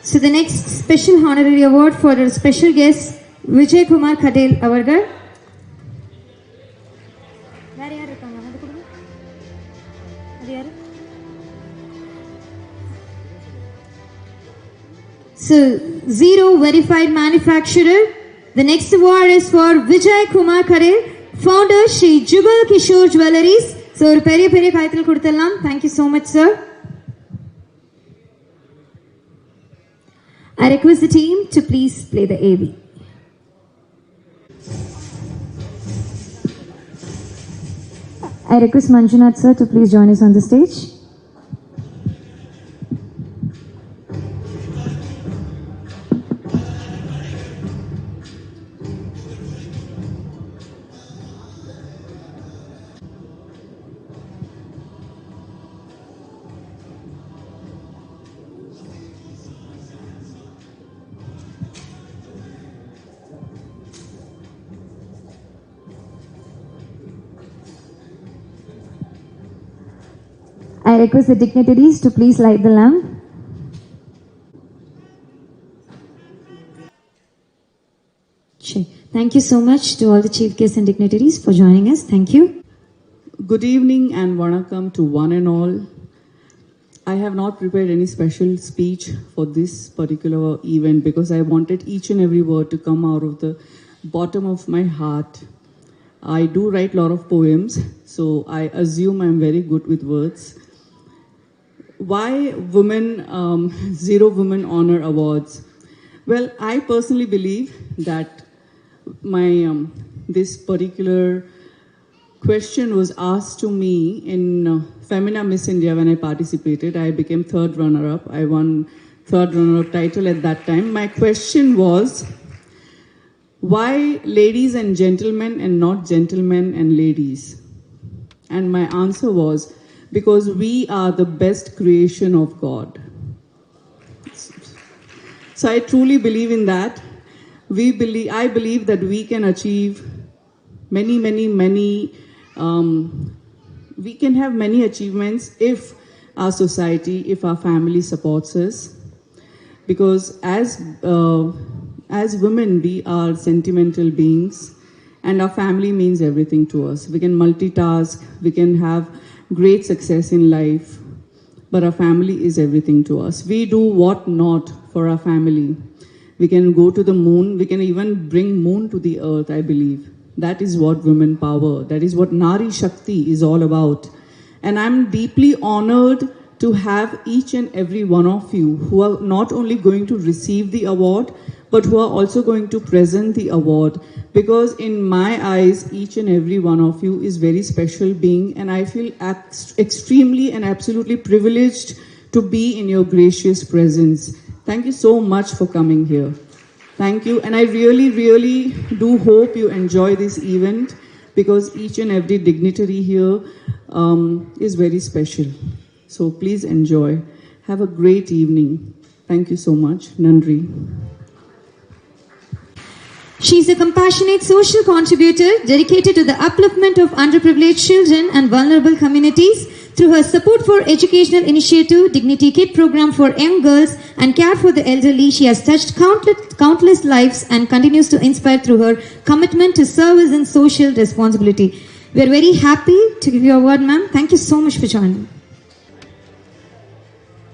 So the next special honorary award for our special guest, Vijay Kumar Khatel avargal. So, Zero Verified Manufacturer. The next award is for Vijay Kumar Khatel, founder Shri Jugal Kishore Jewelleries. So, Peri Kaital Kurtalam. Thank you so much, sir. I request the team to please play the AV. I request Manjunath sir to please join us on the stage. I request the dignitaries to please light the lamp. Thank you so much to all the chief guests and dignitaries for joining us. Thank you. Good evening and vanakkam to one and all. I have not prepared any special speech for this particular event because I wanted each and every word to come out of the bottom of my heart. I do write a lot of poems, so I assume I'm very good with words. Why Zero Women Honor Awards? Well, I personally believe that this particular question was asked to me in Femina Miss India when I participated. I became third runner-up. I won third runner-up title at that time. My question was, why ladies and gentlemen and not gentlemen and ladies? And my answer was, because we are the best creation of God. So I truly believe in that. I believe that we can achieve many, we can have many achievements if our society, if our family supports us. Because as women, we are sentimental beings and our family means everything to us. We can multitask, we can have great success in life, but our family is everything to us. We do what not for our family. We can go to the moon, we can even bring moon to the earth, I believe. That is what women power, that is what Nari Shakti is all about. And I'm deeply honored to have each and every one of you who are not only going to receive the award, but who are also going to present the award. Because in my eyes, each and every one of you is very special being, and I feel extremely and absolutely privileged to be in your gracious presence. Thank you so much for coming here. Thank you, and I really do hope you enjoy this event, because each and every dignitary here is very special. So please enjoy. Have a great evening. Thank you so much. Nandri. She is a compassionate social contributor dedicated to the upliftment of underprivileged children and vulnerable communities. Through her support for educational initiative, Dignity Kid program for young girls, and care for the elderly, she has touched countless lives and continues to inspire through her commitment to service and social responsibility. We are very happy to give you a word, ma'am. Thank you so much for joining.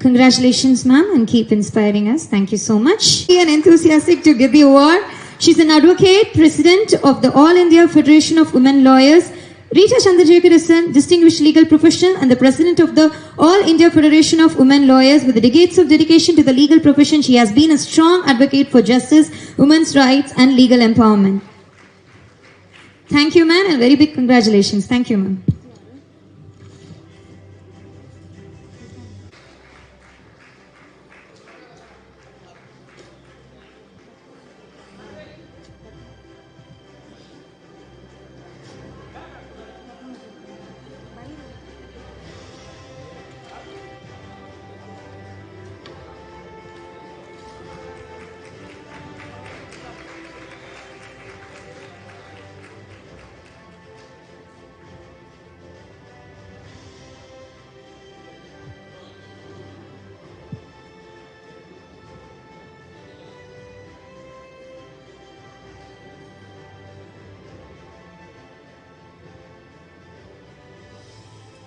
Congratulations, ma'am, and keep inspiring us. Thank you so much. And enthusiastic to give the award. She's an advocate, president of the All India Federation of Women Lawyers. Rita Chandrasekhar is a distinguished legal professional and the president of the All India Federation of Women Lawyers. With decades of dedication to the legal profession, she has been a strong advocate for justice, women's rights, and legal empowerment. Thank you, ma'am, and very big congratulations. Thank you, ma'am.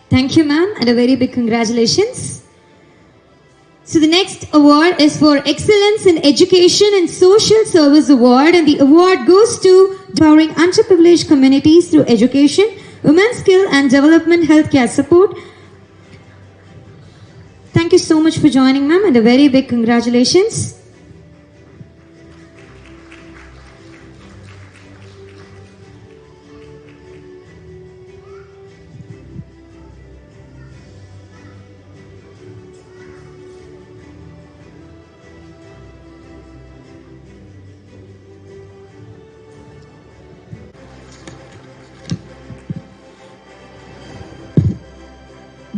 Thank you, ma'am, and a very big congratulations. So the next award is for Excellence in Education and Social Service Award, and the award goes to empowering underprivileged communities through education, women's skill and development, healthcare support. Thank you so much for joining, ma'am, and a very big congratulations.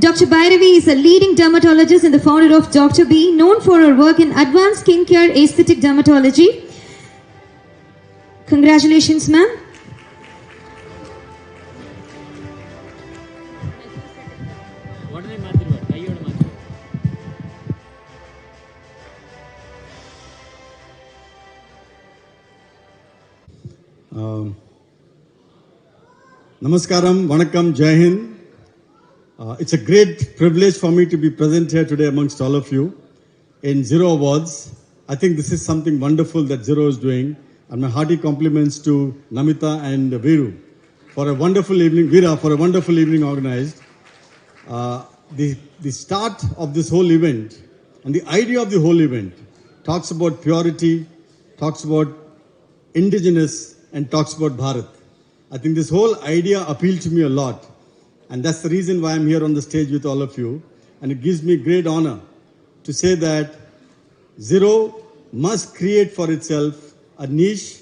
Dr. Bhairavi is a leading dermatologist and the founder of Dr. B, known for her work in advanced skincare aesthetic dermatology. Congratulations, ma'am. Namaskaram, Vanakkam, Jai Hind. It's a great privilege for me to be present here today amongst all of you in Zero Awards. I think this is something wonderful that Zero is doing, and my hearty compliments to Namita and Veera for a wonderful evening organized. The start of this whole event and the idea of the whole event talks about purity, talks about indigenous, and talks about Bharat. I think this whole idea appealed to me a lot. And that's the reason why I'm here on the stage with all of you. And it gives me great honor to say that Zero must create for itself a niche.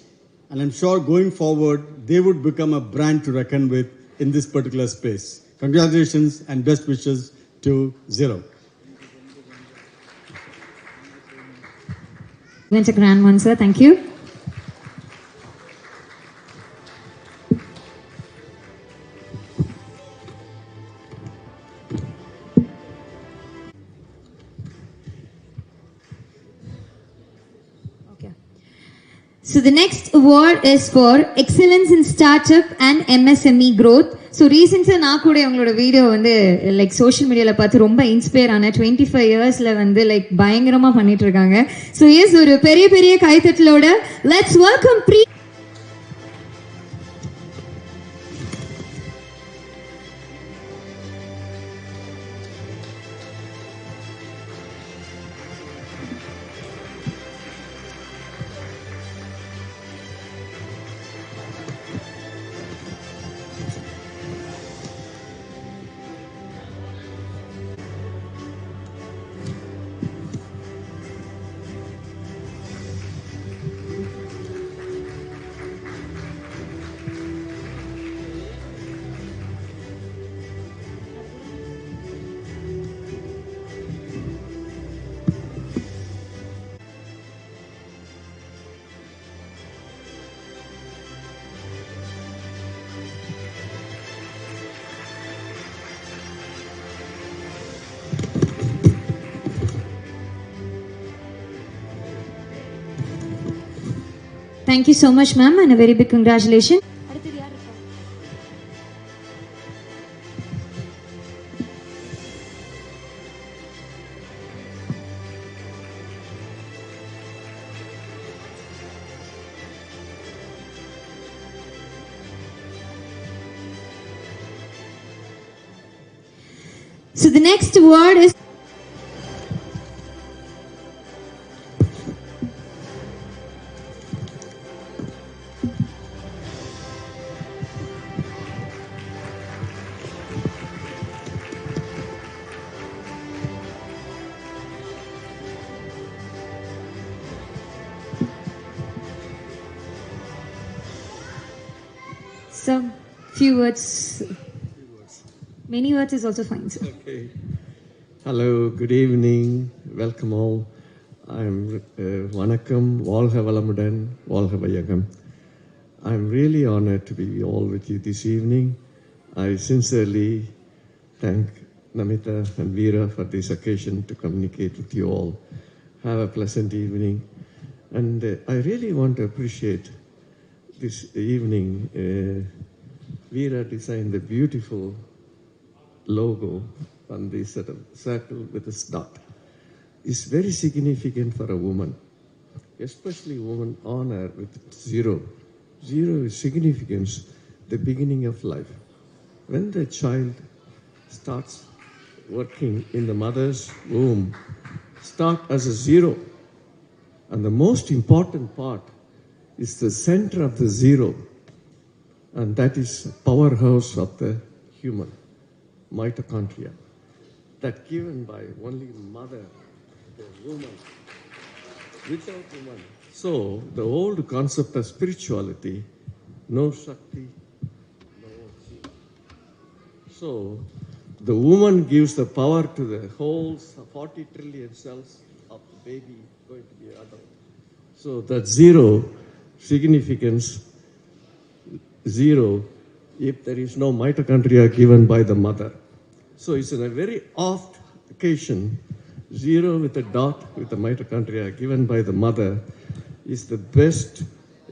And I'm sure going forward, they would become a brand to reckon with in this particular space. Congratulations and best wishes to Zero. Went a grand one, sir. Thank you. So the next award is for Excellence in Startup and MSME Growth. So recently நான் கூட உங்களோட video வந்து like social மீடியால பார்த்து ரொம்ப inspire ஆன 25 இயர்ஸ்ல வந்து லைக் பயங்கரமா பண்ணிட்டு இருக்காங்க. So yes, ஒரு பெரிய பெரிய கைத்தட்டலோட let's welcome Thank you so much, ma'am, and a very big congratulations. So the next word is some few words. Many words is also fine, sir. Okay. Hello, good evening. Welcome all. I'm Vanakkam, Valga Valamudan, Valga Vayagam. I'm really honored to be all with you this evening. I sincerely thank Namita and Veera for this occasion to communicate with you all. Have a pleasant evening. And I really want to appreciate this evening. Veera designed a beautiful logo on the sort of circle with this dot is very significant for a woman, especially woman honor with zero. Zero is significance, the beginning of life. When the child starts working in the mother's womb, start as a zero. And the most important part is the center of the zero. And that is powerhouse of the human, mitochondria. That given by only mother, the woman, without woman. So the old concept of spirituality, no Shakti, no Shiva. So the woman gives the power to the whole 40 trillion cells of the baby going to be adult. So that zero significance, zero, if there is no mitochondria given by the mother. So it's in a very oft occasion, zero with a dot with the mitochondria given by the mother is the best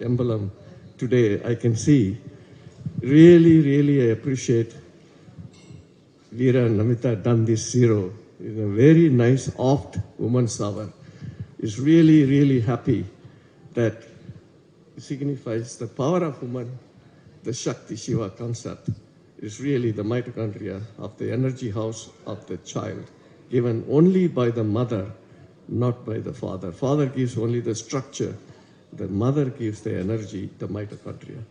emblem today I can see. Really, really I appreciate Veera and Namita done this zero. It's a very nice oft woman's hour. It's really, really happy that signifies the power of woman, the Shakti Shiva concept is really the mitochondria of the energy house of the child, given only by the mother, not by the father. Father gives only the structure. The mother gives the energy, the mitochondria.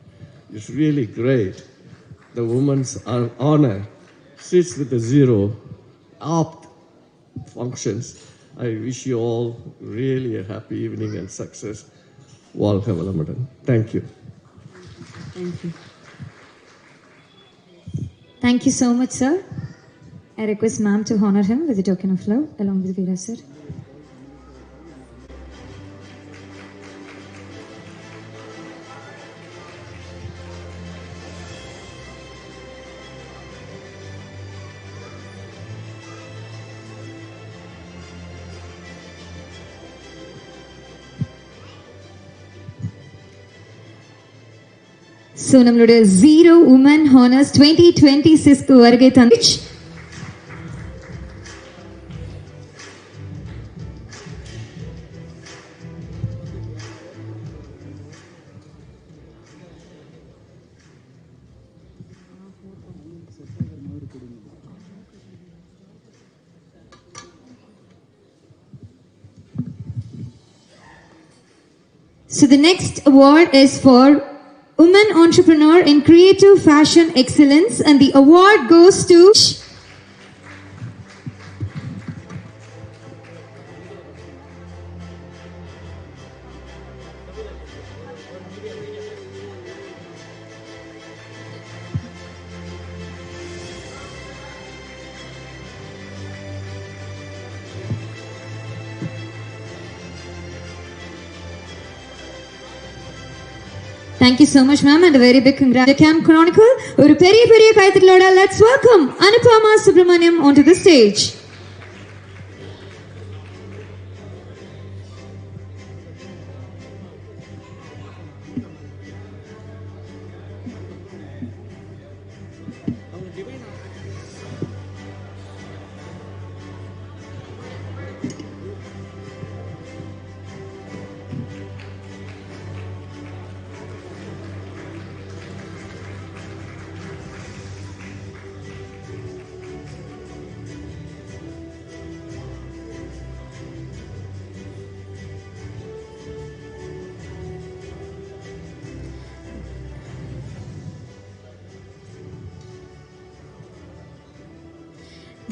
It's really great. The woman's honor sits with the zero, opt functions. I wish you all really a happy evening and success. Walha Valamadan. Thank you. Thank you. Thank you so much, sir. I request ma'am to honor him with a token of love along with Veera, sir. So, நம்மளுடைய Zero Women Honors 2026 வருகை தந்துச்சு. So the next award is for Women Entrepreneur in Creative Fashion Excellence, and the award goes to Thank you so much, ma'am, and a very big congratulations. Camp Chronicle, ஒரு பெரிய பெரிய கைத்தட்டலோட let's welcome Anupama Subramaniam onto the stage.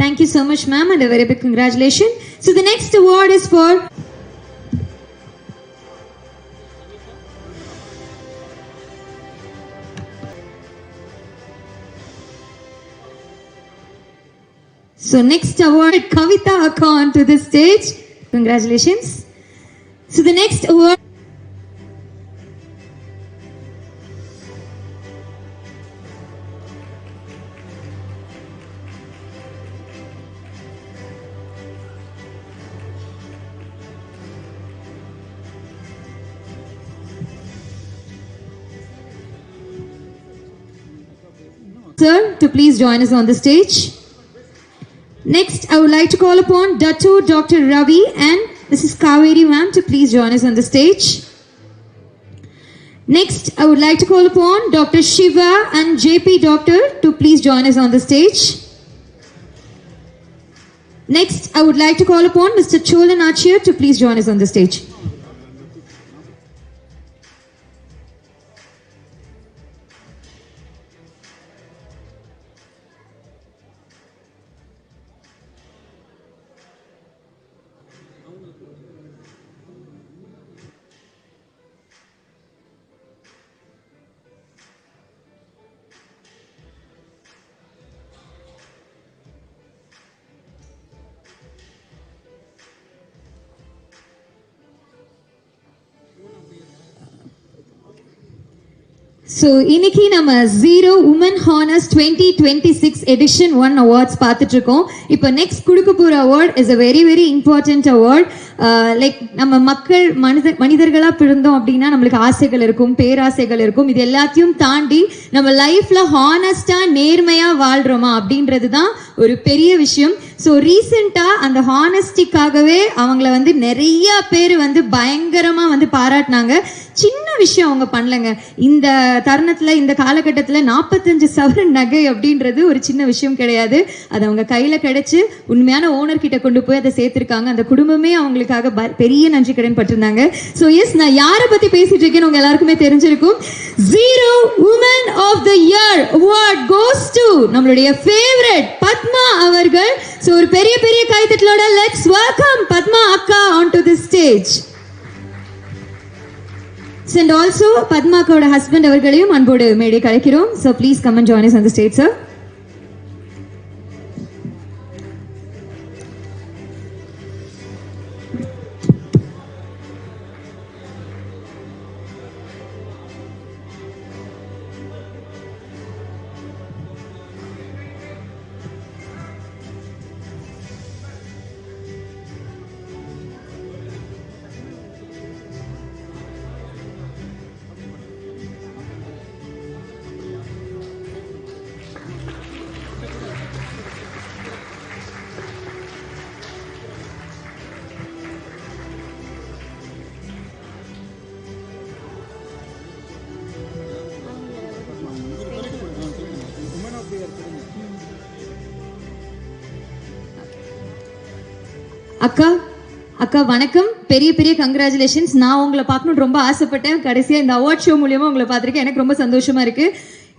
Thank you so much, ma'am, and a very big congratulations. So the next award is for next award, Kavita Akon to the stage. Congratulations. So the next award sir to please join us on the stage. Next, I would like to call upon Datu Dr. Ravi and Mrs. Kaveri ma'am to please join us on the stage. Next, I would like to call upon Dr. Shiva and JP Doctor to please join us on the stage. Next, I would like to call upon Mr. Cholan Achir to please join us on the stage. So, இன்னைக்கு நம்ம Zero Women Honors 2026 Edition 1 Awards பார்த்துட்டு இருக்கோம். இப்போ next கொடுக்க போற award is a very very important award. Like நம்ம மக்கள் மனிதர்களா பிறந்தோம் அப்படின்னா நம்மளுக்கு ஆசைகள் இருக்கும், பேராசைகள் இருக்கும். இது எல்லாத்தையும் தாண்டி நம்ம லைஃப்ல ஹானஸ்டா நேர்மையா வாழ்றோமா அப்படின்றது தான் ஒரு பெரிய விஷயம். ஸோ ரீசெண்டா அந்த ஹானஸ்டிக்காகவே அவங்கள வந்து நிறைய பேர் வந்து பயங்கரமா வந்து பாராட்டினாங்க. சின்ன விஷயம் அவங்க பண்ணலங்க. இந்த தருணத்துல இந்த காலகட்டத்துல 45 சவரன் நகை அப்படின்றது ஒரு சின்ன விஷயம் கிடையாது. அது அவங்க கையில கிடைச்சு உண்மையான ஓனர் கிட்ட கொண்டு போய் அதை சேர்த்திருக்காங்க. அந்த குடும்பமே அவங்களுக்காக பெரிய நன்றி கடன் பட்டிருந்தாங்க. ஸோ எஸ், நான் யாரை பத்தி பேசிட்டு இருக்கேன்னு உங்க எல்லாருக்குமே தெரிஞ்சிருக்கும். Zero Women of the Year Award goes to நம்மளுடைய ஃபேவரட் பத்மா அவர்கள். ஸோ ஒரு பெரிய பெரிய கைத்தட்டலோட லெட்ஸ் வெல்கம் பத்மா அக்கா onto the stage. And also Padma Akkaoda husband அவர்களையும் அன்போடு மேடை கலைக்கிறோம். So please come and join us on the stage, sir. அக்கா அக்கா வணக்கம், பெரிய பெரிய கங்க்ராச்சுலேஷன்ஸ். நான் உங்களை பார்க்கணும்னு ரொம்ப ஆசைப்பட்டேன். கடைசியா இந்த அவார்ட் ஷோ மூலியமா உங்களை பார்த்திருக்கேன். எனக்கு ரொம்ப சந்தோஷமா இருக்கு.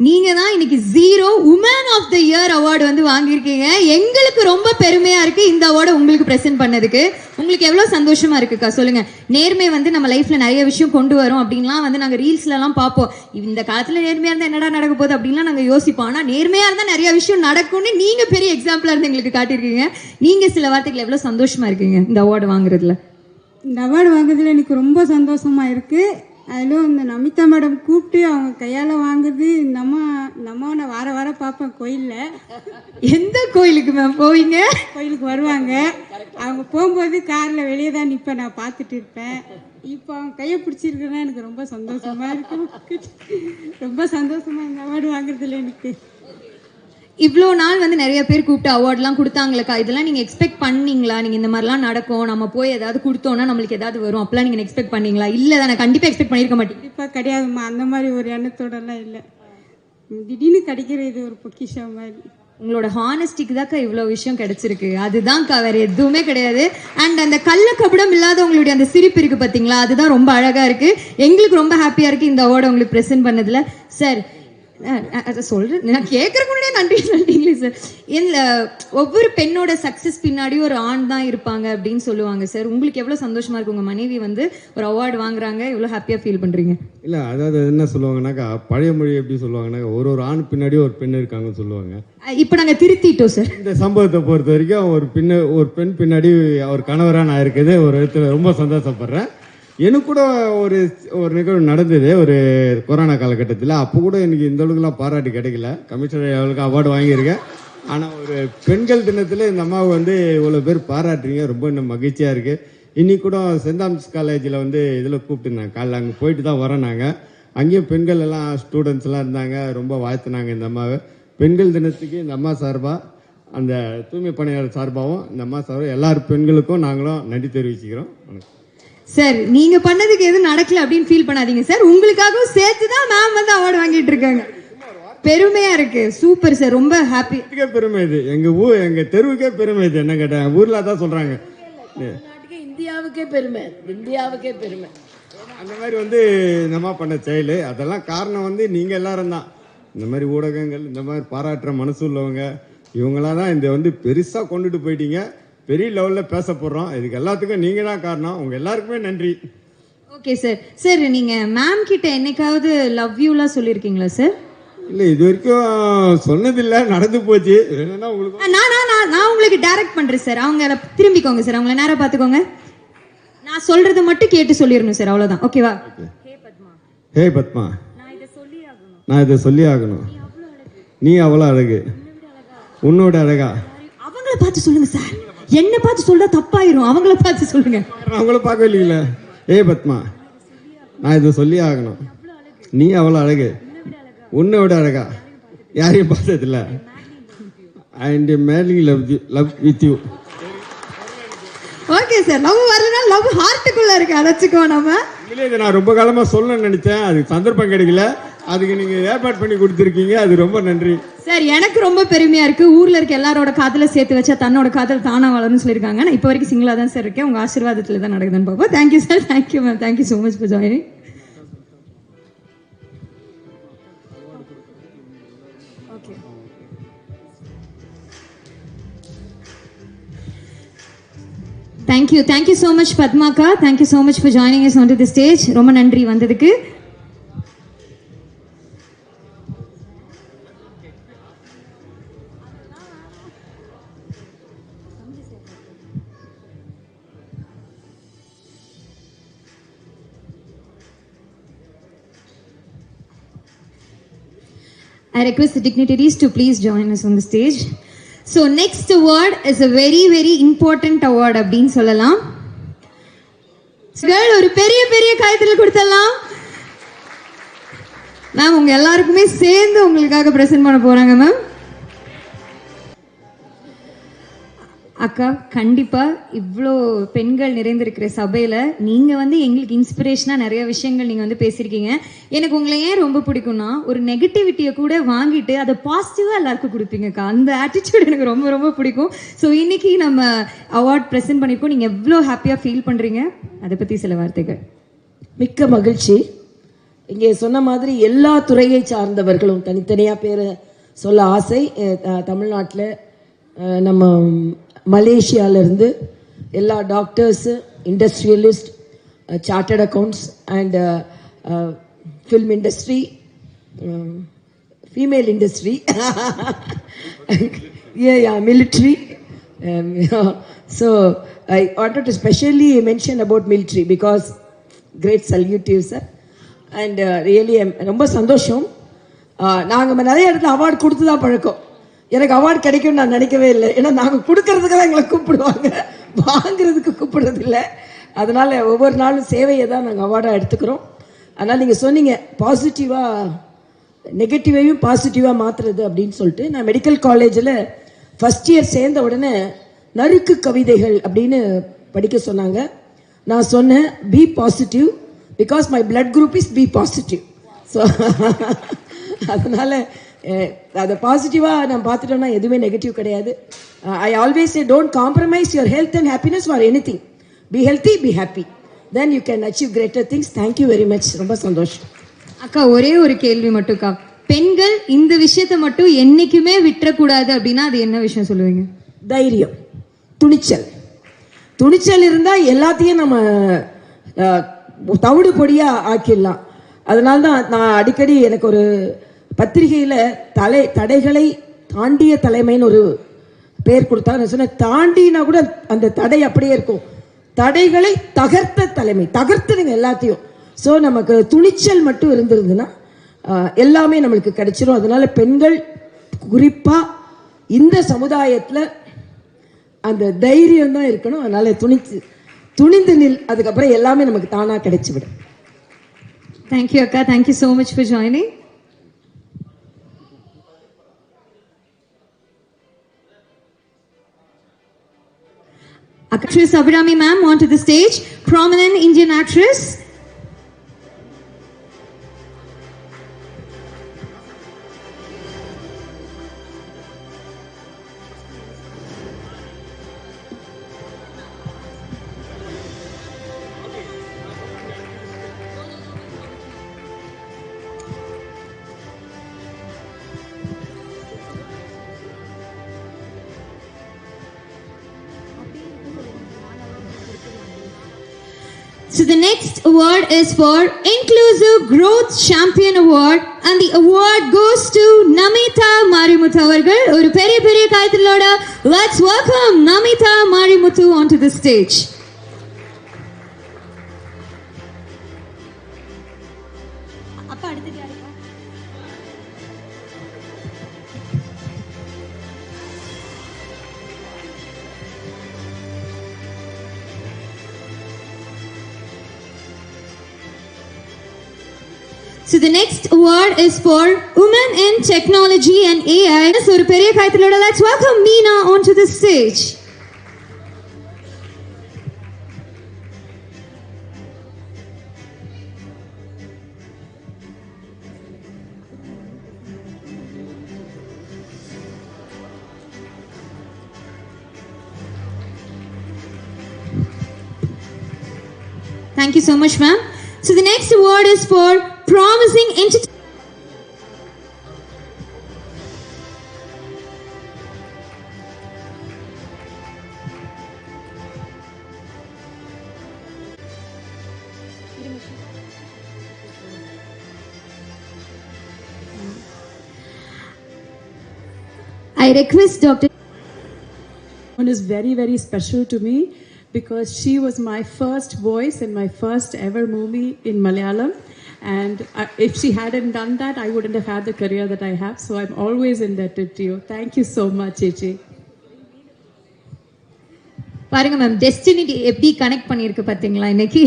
நீங்க தான் இன்னைக்கு Zero Women of the Year award வந்து வாங்கியிருக்கீங்க. எங்களுக்கு ரொம்ப பெருமையா இருக்கு இந்த அவார்டை உங்களுக்கு பிரசன்ட் பண்ணதுக்கு. உங்களுக்கு எவ்வளவு சந்தோஷமா இருக்குக்கா சொல்லுங்க. நேர்மை வந்து நம்ம லைஃப்ல நிறைய விஷயம் கொண்டு வரும் அப்படின்லாம் வந்து நாங்க ரீல்ஸ்ல எல்லாம் பார்ப்போம். இந்த காலத்துல நேர்மையா இருந்தா என்னடா நடக்க போகுது அப்படின்லாம் நாங்க யோசிப்போம். ஆனா நேர்மையா இருந்தா நிறைய விஷயம் நடக்கும்னு நீங்க பெரிய எக்ஸாம்பிளா இருந்து எங்களுக்கு காட்டியிருக்கீங்க. நீங்க சில வார்த்தைகள் எவ்வளவு சந்தோஷமா இருக்கீங்க இந்த அவார்டு வாங்குறதுல? இந்த அவார்டு வாங்குறதுல எனக்கு ரொம்ப சந்தோஷமா இருக்கு. அதிலும் இந்த நமிதா மேடம் கூப்பிட்டு அவங்க கையால் வாங்குறது இந்த அம்மா நான் வார பார்ப்பேன் கோயிலில். எந்த கோயிலுக்கு மேம் போவீங்க? கோயிலுக்கு வருவாங்க. அவங்க போகும்போது காரில் வெளியே தான் நிற்பேன், நான் பார்த்துட்டு இருப்பேன். இப்போ அவங்க கையை பிடிச்சிருக்குன்னா எனக்கு ரொம்ப சந்தோஷமா இருக்கும். ரொம்ப சந்தோஷமா இந்த அவார்டு வாங்குறதுல எனக்கு. இவ்வளோ நாள் வந்து நிறைய பேர் கூப்பிட்டு அவார்ட்லாம் கொடுத்தாங்களக்கா. இதெல்லாம் நீங்கள் எக்ஸ்பெக்ட் பண்ணீங்களா? நீங்கள் இந்த மாதிரிலாம் நடக்கும், நம்ம போய் ஏதாவது கொடுத்தோன்னா நம்மளுக்கு ஏதாவது வரும், அப்பெல்லாம் நீங்கள் எக்ஸ்பெக்ட் பண்ணீங்களா? இல்லை தானே, கண்டிப்பாக எக்ஸ்பெக்ட் பண்ணியிருக்க மாட்டேன். கண்டிப்பாக கிடையாதுமா, அந்த மாதிரி ஒரு எண்ணத்தோடலாம் இல்லை. திடீர்னு கிடைக்கிற இது ஒரு பொக்கிஷம் மாதிரி. உங்களோட ஹானஸ்டிக்கு தான்க்கா இவ்வளோ விஷயம் கிடைச்சிருக்கு. அதுதான்க்கா, வேற எதுவுமே கிடையாது. அண்ட் அந்த கள்ள கபடம் இல்லாத உங்களுடைய அந்த சிரிப்பு இருக்கு பார்த்தீங்களா, அதுதான் ரொம்ப அழகாக இருக்கு. எங்களுக்கு ரொம்ப ஹாப்பியாக இருக்கு இந்த அவார்டை உங்களுக்கு ப்ரெசென்ட் பண்ணதில். சார் அதை சொல்றேன், நான் கேட்கறதுக்கு முன்னாடியே நன்றி சொல்லிட்டீங்களே சார். இல்லை, ஒவ்வொரு பெண்ணோட சக்ஸஸ் பின்னாடியும் ஒரு ஆண் தான் இருப்பாங்க அப்படின்னு சொல்லுவாங்க சார். உங்களுக்கு எவ்வளோ சந்தோஷமா இருக்கு உங்க மனைவி வந்து ஒரு அவார்டு வாங்குறாங்க, எவ்வளோ ஹாப்பியாக ஃபீல் பண்றீங்க? இல்லை, அதாவது என்ன சொல்லுவாங்கன்னாக்கா, பழைய மொழி எப்படி சொல்லுவாங்கன்னாக்கா, ஒரு ஆண் பின்னாடியும் ஒரு பெண் இருக்காங்கன்னு சொல்லுவாங்க. இப்போ நாங்கள் திருத்திட்டோம் சார். இந்த சம்பவத்தை பொறுத்த வரைக்கும் ஒரு பெண் பின்னாடி அவர் கணவராக நான் இருக்குது ஒரு விதத்தில் ரொம்ப சந்தோஷப்படுறேன். எனக்கு கூட ஒரு நிகழ்வு நடந்தது ஒரு கொரோனா காலகட்டத்தில். அப்போ கூட எனக்கு இந்த அளவுக்குலாம் பாராட்டு கிடைக்கல. கமிஷனர் அவளுக்கு அவார்டு வாங்கியிருக்கேன். ஆனால் ஒரு பெண்கள் தினத்தில் இந்த அம்மாவை வந்து இவ்வளோ பேர் பாராட்டுறீங்க, ரொம்ப இன்னும் மகிழ்ச்சியாக இருக்குது. இன்னைக்கு கூட சென்ட் தாமஸ் காலேஜில் வந்து இதில் கூப்பிட்டுருந்தாங்க. காலைல அங்கே போயிட்டு தான் வரோம் நாங்கள். அங்கேயும் பெண்கள் எல்லாம் ஸ்டூடெண்ட்ஸ்லாம் இருந்தாங்க, ரொம்ப வாழ்த்துனாங்க இந்த அம்மாவை. பெண்கள் தினத்துக்கு இந்த அம்மா சார்பாக அந்த தூய்மை பணியாளர் சார்பாகவும் இந்த அம்மா சார்பாக எல்லார் பெண்களுக்கும் நாங்களும் நன்றி தெரிவிச்சுக்கிறோம். வணக்கம் சார். நீங்க பண்ணதுக்கு எதுவும் நடக்கல அப்படின்னு ஃபீல் பண்ணாதீங்க சார். உங்களுக்காகவும் சேர்த்து தான் மேம் வந்து அவார்டு வாங்கிட்டு இருக்காங்க. பெருமையா இருக்கு. சூப்பர் சார், ரொம்ப ஹாப்பி. பெருமை இது, எங்க தெருவுக்கே பெருமை இது. என்ன கேட்டேன், ஊர்ல தான் சொல்றாங்க, இந்தியாவுக்கே பெருமை, இந்தியாவுக்கே பெருமை. அந்த மாதிரி வந்து நம்ம பண்ண செயல், அதெல்லாம் காரணம் வந்து நீங்க எல்லாரும் தான். இந்த மாதிரி ஊடகங்கள், இந்த மாதிரி பாராட்டுற மனசு உள்ளவங்க, இவங்களாம் தான் இந்த வந்து பெருசா கொண்டுட்டு போயிட்டீங்க. பெரிய லெவல்ல பேச போடுறோம். இதுக்கு எல்லாத்துக்கும் நீங்க தான் காரணம். உங்க எல்லாருக்குமே நன்றி. Okay sir. சார், நீங்க மேம் கிட்ட என்னைக்காவது லவ் யூலாம் சொல்லியிருக்கீங்களா சார்? இல்ல, இது வரைக்கும் சொன்னதில்லை, நடந்து போச்சு. என்னன்னா உங்களுக்கு நான் உங்களுக்கு டைரக்ட் பண்றேன் சார். அவங்க திரும்பிக்கோங்க சார், அவங்கள நேரா பாத்துக்கோங்க. நான் சொல்றத மட்டும் கேட்டு சொல்லிடணும் சார், அவ்வளவுதான். ஓகேவா? ஹே பத்மா, நான் இதை சொல்லி ஆகணும். நீ அவ்வளவு அழகு, உன்னோட அழகா. அவங்கள பார்த்து சொல்லுங்க சார். என்ன பார்த்து சொல்ல தப்பாயிரும். அவங்கள பார்த்து சொல்லுங்க. அவங்கள பார்க்க இல்லைங்களா? ஏ பத்மா, நான் இதை சொல்லி ஆகணும். நீ அவ்வளவு அழகு, உன்னோட அழகா. யாரையும் பார்த்ததில்ல. And mailing love with you. Okay sir. Love வரலனா லவ் ஹார்ட்டுக்குள்ள இருக்கு, அழைச்சுக்கோ நம்ம. இல்ல, இதை நான் ரொம்ப காலமா சொல்லணும்னு நினைச்சேன், அதுக்கு சந்தர்ப்பம் கிடைக்கல. அதுக்கு நீங்க ஏற்பாடு பண்ணி கொடுத்துருக்கீங்க, அது ரொம்ப நன்றி சார். எனக்கு ரொம்ப பெருமையா இருக்கு. ஊர்ல இருக்க எல்லாரோட காதல சேர்த்து வச்சா தன்னோட காதல் தானா வளரும்னு சொல்லியிருக்காங்க. நான் இப்போ வரைக்கும் சிங்கிளா தான் சார் இருக்கேன். உங்க ஆசீர்வாதத்துல தான் நடக்குதுன்னு பாப்போம். Thank you sir. Thank you ma'am. Thank you so much for joining. Thank you so much Padmaka. Thank you so much for joining us onto the stage. ரொம்ப நன்றி வந்ததுக்கு. I request the dignitaries to please join us on the stage. So next award is a very very important award அப்படின்னு சொல்லலாம். ஒரு பெரிய பெரிய கைத்தட்டல் கொடுத்தலாம். Ma'am, உங்க எல்லாருக்குமே சேர்ந்து உங்களுக்காக பிரசன்ட் பண்ண போறாங்க மேம். அக்கா, கண்டிப்பா இவ்வளோ பெண்கள் நிறைந்திருக்கிற சபையில நீங்க வந்து எங்களுக்கு இன்ஸ்பிரேஷனா நிறைய விஷயங்கள் நீங்க வந்து பேசியிருக்கீங்க. எனக்கு உங்களை ஏன் ரொம்ப பிடிக்கும்னா, ஒரு நெகட்டிவிட்டியை கூட வாங்கிட்டு அதை பாசிட்டிவா எல்லாருக்கும் கொடுப்பீங்கக்கா. அந்த ஆட்டிடியூட் எனக்கு ரொம்ப ரொம்ப பிடிக்கும். ஸோ இன்னைக்கு நம்ம அவார்ட் ப்ரெசென்ட் பண்ணிருக்கோம். நீங்க எவ்வளோ ஹாப்பியா ஃபீல் பண்றீங்க, அதை பத்தி சில வார்த்தைகள். மிக்க மகிழ்ச்சி. இங்கே சொன்ன மாதிரி எல்லா துறையை சார்ந்தவர்களும் தனித்தனியாக பேரை சொல்ல ஆசை. தமிழ்நாட்டில் நம்ம மலேசியாவிலேருந்து எல்லா doctors, industrialist, chartered accounts and film industry, female industry, military. So I wanted to specially mention about military because great salute to you sir. And really ரொம்ப சந்தோஷம். நாங்கள் நிறைய இடத்துல அவார்டு கொடுத்து தான் பழக்கம். எனக்கு அவார்டு கிடைக்கும்னு நான் நினைக்கவே இல்லை. ஏன்னா நாங்கள் கொடுக்கறதுக்கு தான் எங்களை கூப்பிடுவாங்க, வாங்குறதுக்கு கூப்பிடுறதில்லை. அதனால் ஒவ்வொரு நாளும் சேவையை தான் நாங்கள் அவார்டாக எடுத்துக்கிறோம். அதனால் நீங்கள் சொன்னீங்க பாசிட்டிவாக நெகட்டிவையும் பாசிட்டிவாக மாற்றுறது அப்படின்னு சொல்லிட்டு. நான் மெடிக்கல் காலேஜில் ஃபஸ்ட் இயர் சேர்ந்த உடனே நறுக்கு கவிதைகள் அப்படின்னு படிக்க சொன்னாங்க. நான் சொன்னேன் B positive because my blood group is B positive. So அதனால் அதை பாசிட்டிவாக நான் பார்த்துட்டோம்னா எதுவுமே நெகட்டிவ் கிடையாது. I always say don't compromise your health and happiness for any thing. Be healthy, be happy, then you can achieve greater things. Thank you very much. ரொம்ப சந்தோஷம். அக்கா, ஒரே ஒரு கேள்வி மட்டும்க்கா. பெண்கள் இந்த விஷயத்தை மட்டும் என்னைக்குமே விட்டுறக்கூடாது அப்படின்னா அது என்ன விஷயம் சொல்லுவீங்க? தைரியம், துணிச்சல். துணிச்சல் இருந்தால் எல்லாத்தையும் நம்ம தவிடு பொடியாக ஆக்கிடலாம். அதனால தான் நான் அடிக்கடி எனக்கு ஒரு பத்திரிகையில் தடைகளை தாண்டிய தலைமைன்னு ஒரு பேர் கொடுத்தாங்க. நான் சொன்னேன் தாண்டினா கூட அந்த தடை அப்படியே இருக்கும். தடைகளை தகர்த்த தலைமை, தகர்த்துடுங்க எல்லாத்தையும். ஸோ நமக்கு துணிச்சல் மட்டும் இருந்திருந்துன்னா எல்லாமே நம்மளுக்கு கிடைச்சிரும். அதனால பெண்கள் குறிப்பாக இந்த சமுதாயத்தில் அந்த தைரியம் தான் இருக்கணும். அதனால துணிந்து நில், அதுக்கப்புறம் எல்லாமே நமக்கு தானாக கிடைச்சிவிடும். தேங்க்யூ அக்கா. Thank you so much for joining. Actress Abhirami ma'am onto the stage. Prominent Indian actress. So the next award is for Inclusive Growth Champion Award and the award goes to Namita Marimuthu avargal. Oru periya kaithiloda let's welcome Namita Marimuthu onto the stage. So the next award is for Women in Technology and AI. So let's welcome Meena onto the stage. Thank you so much, ma'am. So the next award is for Promising Entertainment. I request Dr. One is very, very special to me because she was my first voice in my first ever movie in Malayalam. And if she hadn't done that, I wouldn't have had the career that I have. So I'm always indebted to you. Thank you so much, Chechi. பாருங்க ma'am destiny எப்படி connect பண்ணிருக்கு பாத்தீங்களா இன்னைக்கு.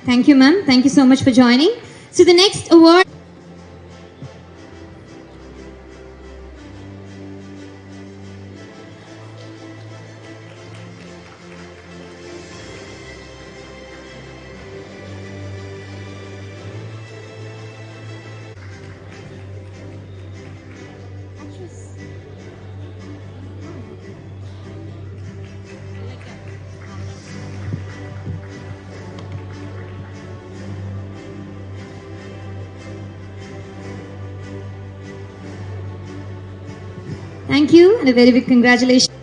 Thank you, ma'am. Thank you so much for joining. So the next award. Thank you and a very big congratulations.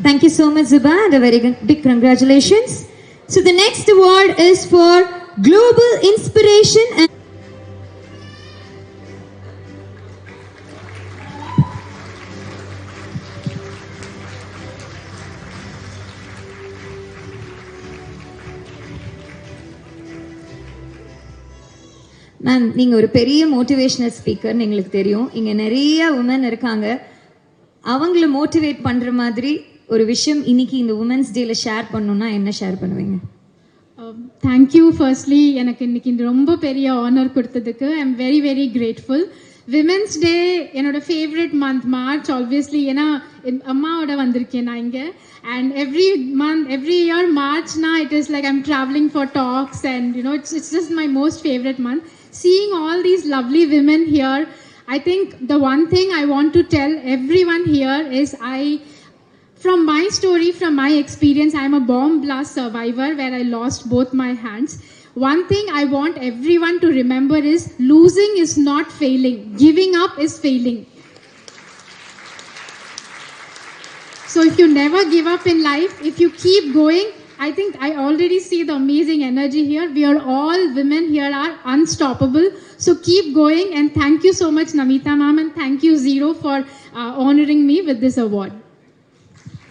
Thank you so much, Zuba, and a very big congratulations. So the next award is for Global Inspiration and ma'am நீங்கள் ஒரு பெரிய motivational ஸ்பீக்கர்னு எங்களுக்கு தெரியும். இங்கே நிறைய woman இருக்காங்க. அவங்கள motivate பண்ணுற மாதிரி ஒரு விஷயம் இன்னைக்கு இந்த உமன்ஸ் டேல ஷேர் பண்ணணும்னா என்ன ஷேர் பண்ணுவீங்க? தேங்க்யூ. ஃபர்ஸ்ட்லி எனக்கு இன்னைக்கு இந்த ரொம்ப பெரிய ஆனர் கொடுத்ததுக்கு I am very very grateful. Women's day என்னோட ஃபேவரட் மந்த் மார்ச் ஆப்வியஸ்லி. ஏன்னா அம்மாவோட வந்திருக்கேன் நான் இங்கே. அண்ட் எவ்ரி இயர் மார்ச்னா it is like I'm travelling for tax and it's just my most favourite month. Seeing all these lovely women here, I think the one thing I want to tell everyone here is from my story, from my experience, I am a bomb blast survivor where I lost both my hands. one thing I want everyone to remember is losing is not failing. Giving up is failing. So if you never give up in life, if you keep going, I think I already see the amazing energy here. We are all women here are unstoppable. So keep going, and thank you so much, Namita ma'am, and thank you Zero for honoring me with this award.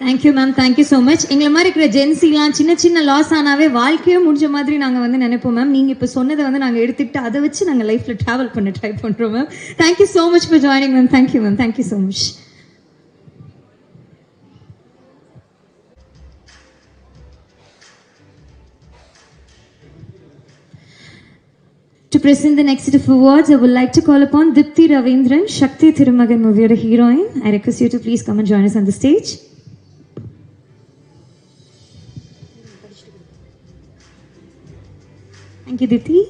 Thank you ma'am, thank you so much. எங்களை மாதிரி இருக்கிற ஜென்சிலாம் சின்ன சின்ன loss ஆனாவே வாழ்க்கையே முடிஞ்ச மாதிரி நாங்கள் வந்து நினைப்போம் மேம். நீங்கள் இப்போ சொன்னதை வந்து நாங்கள் எடுத்துக்கிட்டு அதை வச்சு நாங்கள் லைஃப்பில் ட்ராவல் பண்ண ட்ரை பண்ணுறோம் ma'am. Thank you so much for joining ma'am. Thank you ma'am, thank you so much. To present the next set of awards, I would like to call upon Dipti Ravindran, Shakti Thirumagan movie heroine. I request you to please come and join us on the stage. Thank you, Dipti.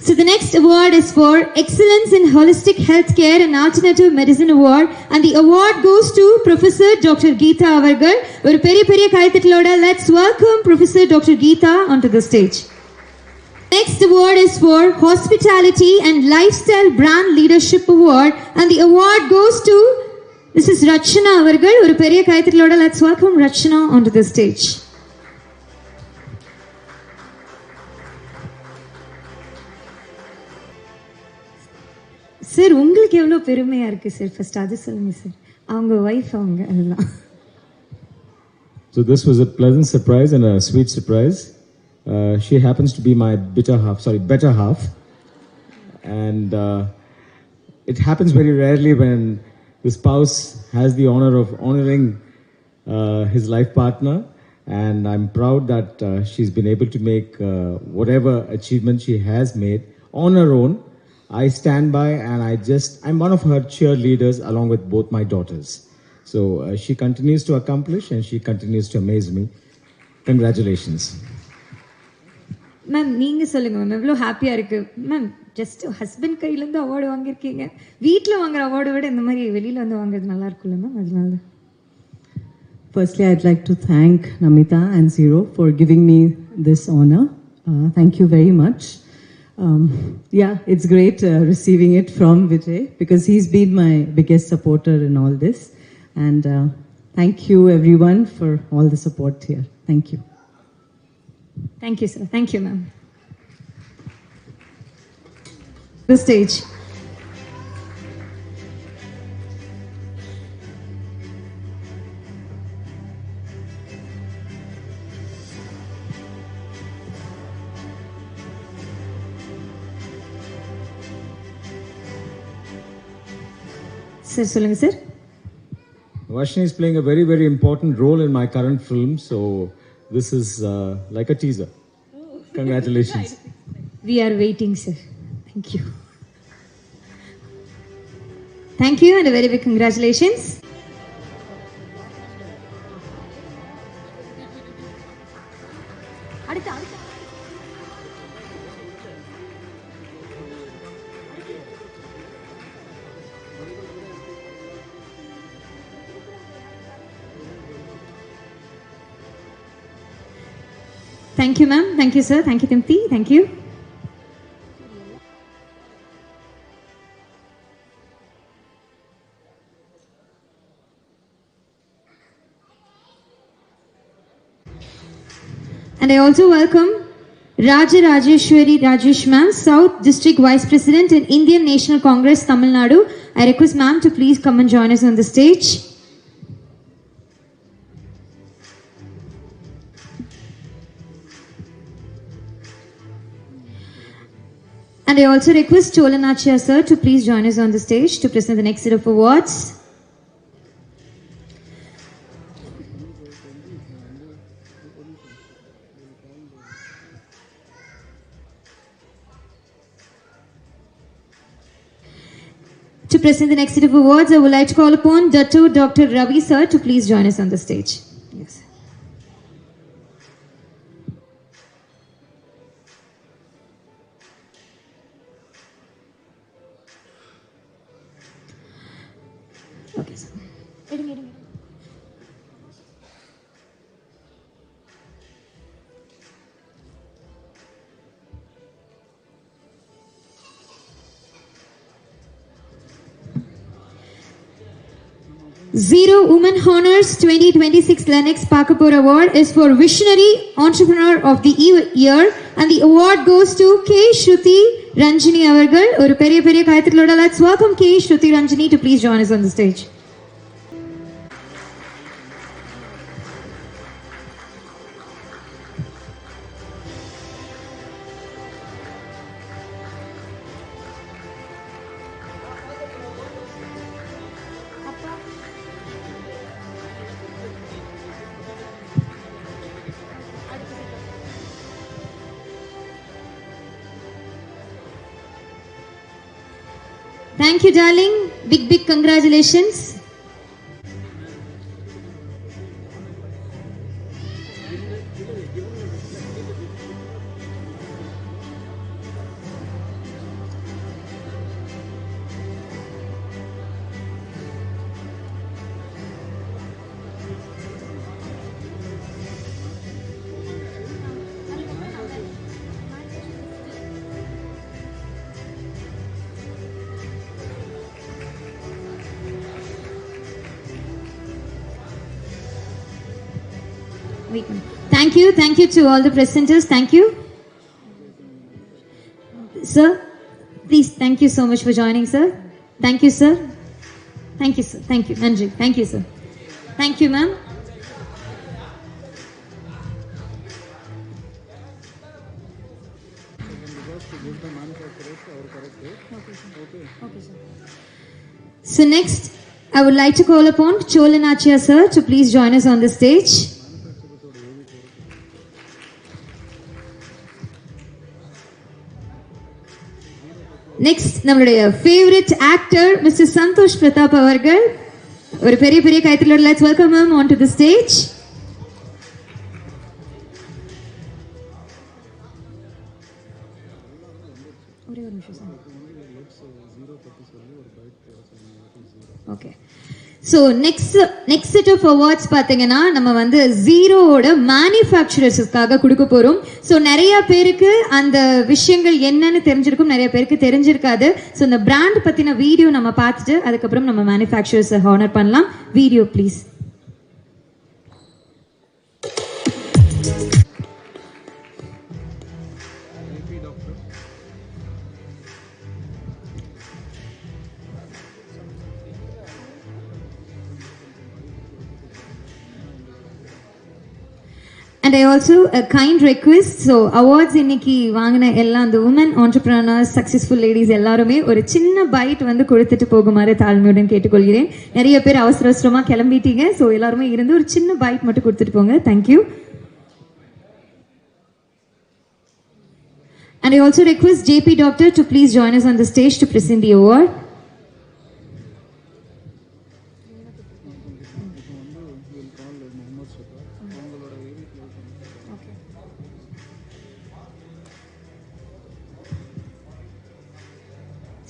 So the next award is for Excellence in Holistic Healthcare and Alternative Medicine Award, and the award goes to Professor Dr. Geeta Avargal. Oru periya kaithatloda, let's welcome Professor Dr. Geeta onto the stage. Next award is for Hospitality and Lifestyle Brand Leadership Award, and the award goes to Mrs. Rachana Avargal. Oru periya kaithatloda, let's welcome Rachana onto the stage. Sir, உங்களுக்கு எவ்வளோ பெருமையாக இருக்குது sir? First அது சொல்லுங்கள் sir. அவங்க wife அவங்க அதெல்லாம். So this was a pleasant surprise and a sweet surprise. She happens to be my better half. And it happens very rarely when the spouse has the honor of honoring his life partner. And I'm proud that she's been able to make whatever achievement she has made on her own. I stand by, and I'm one of her cheerleaders along with both my daughters. So she continues to accomplish and she continues to amaze me. Congratulations. Ma'am, நீங்கள் சொல்லுங்கள் ma'am. எவ்வளோ ஹாப்பியாக இருக்குது ma'am. Just husband கையிலேருந்து award வாங்கியிருக்கீங்க. வீட்டில் வாங்குற அவார்டை விட இந்த மாதிரி வெளியில் வந்து வாங்குறது நல்லா இருக்குல்ல மேம்? அதனால Firstly, I'd like to thank Namita and Zero for giving me this honor. Thank you very much. Yeah, it's great receiving it from Vijay because he's been my biggest supporter in all this. And thank you everyone for all the support here. Thank you. Thank you, sir. Thank you, ma'am. The stage. Sir, சொல்லுங்க sir. Vashni is playing a very, very important role in my current film. So this is like a teaser. Congratulations. We are waiting, sir. Thank you. Thank you and a very big congratulations. Thank you, ma'am. Thank you, sir. Thank you, Timothy. Thank you. And I also welcome Raja Rajeshwari Rajesh ma'am, South District Vice President in Indian National Congress, Tamil Nadu. I request ma'am to please come and join us on the stage. And I also request Cholanachya sir to please join us on the stage to present the next set of awards. To present the next set of awards, I would like to call upon Dr. Ravi sir to please join us on the stage. Yes. Okay, sir. Zero Women Honors 2026 Lennox Parker Award is for Visionary Entrepreneur of the Year, and the award goes to K. Shruti Ranjini avargal. ஒரு பெரிய பெரிய கைத்தட்டலோட let's welcome K. Shruti Ranjini to please join us on the stage. Thank you, darling. Big congratulations. Thank you to all the presenters. Thank you. Sir, please, thank you so much for joining, sir. Thank you, sir. Thank you, sir. Thank you, Nanji. Thank you, sir. Thank you, ma'am. So next, I would like to call upon Cholanachia sir to please join us on the stage. Next, நம்மளுடைய favorite actor Mr. Santosh Pratap அவர்கள் ஒரு பெரிய பெரிய கைத்தட்டலோட let's welcome him onto the stage. Okay. So next set of awards பாத்தீங்கன்னா நம்ம வந்து ஜீரோவோட மேனுஃபேக்சரர்ஸ்க்காக கொடுக்க போறோம். ஸோ நிறைய பேருக்கு அந்த விஷயங்கள் என்னன்னு தெரிஞ்சிருக்கும், நிறைய பேருக்கு தெரிஞ்சிருக்காது. ஸோ இந்த பிராண்ட் பத்தின வீடியோ நம்ம பார்த்துட்டு அதுக்கப்புறம் நம்ம மேனுஃபேக்சரர்ஸை ஹானர் பண்ணலாம். Video please. And I also a kind request, so awards இன்னைக்கு வாங்கின எல்லாம் அந்த women entrepreneurs successful ladies எல்லாருமே ஒரு சின்ன பைட் வந்து கொடுத்துட்டு போகுமாறு தாழ்மையுடன் கேட்டுக்கொள்கிறேன். நிறைய பேர் அவசரமா கிளம்பிட்டீங்க, ஸோ எல்லாருமே இருந்து ஒரு சின்ன பைட் மட்டும் கொடுத்துட்டு போங்க. Thank you. And I also request JP Doctor to please join us on the stage to present the award.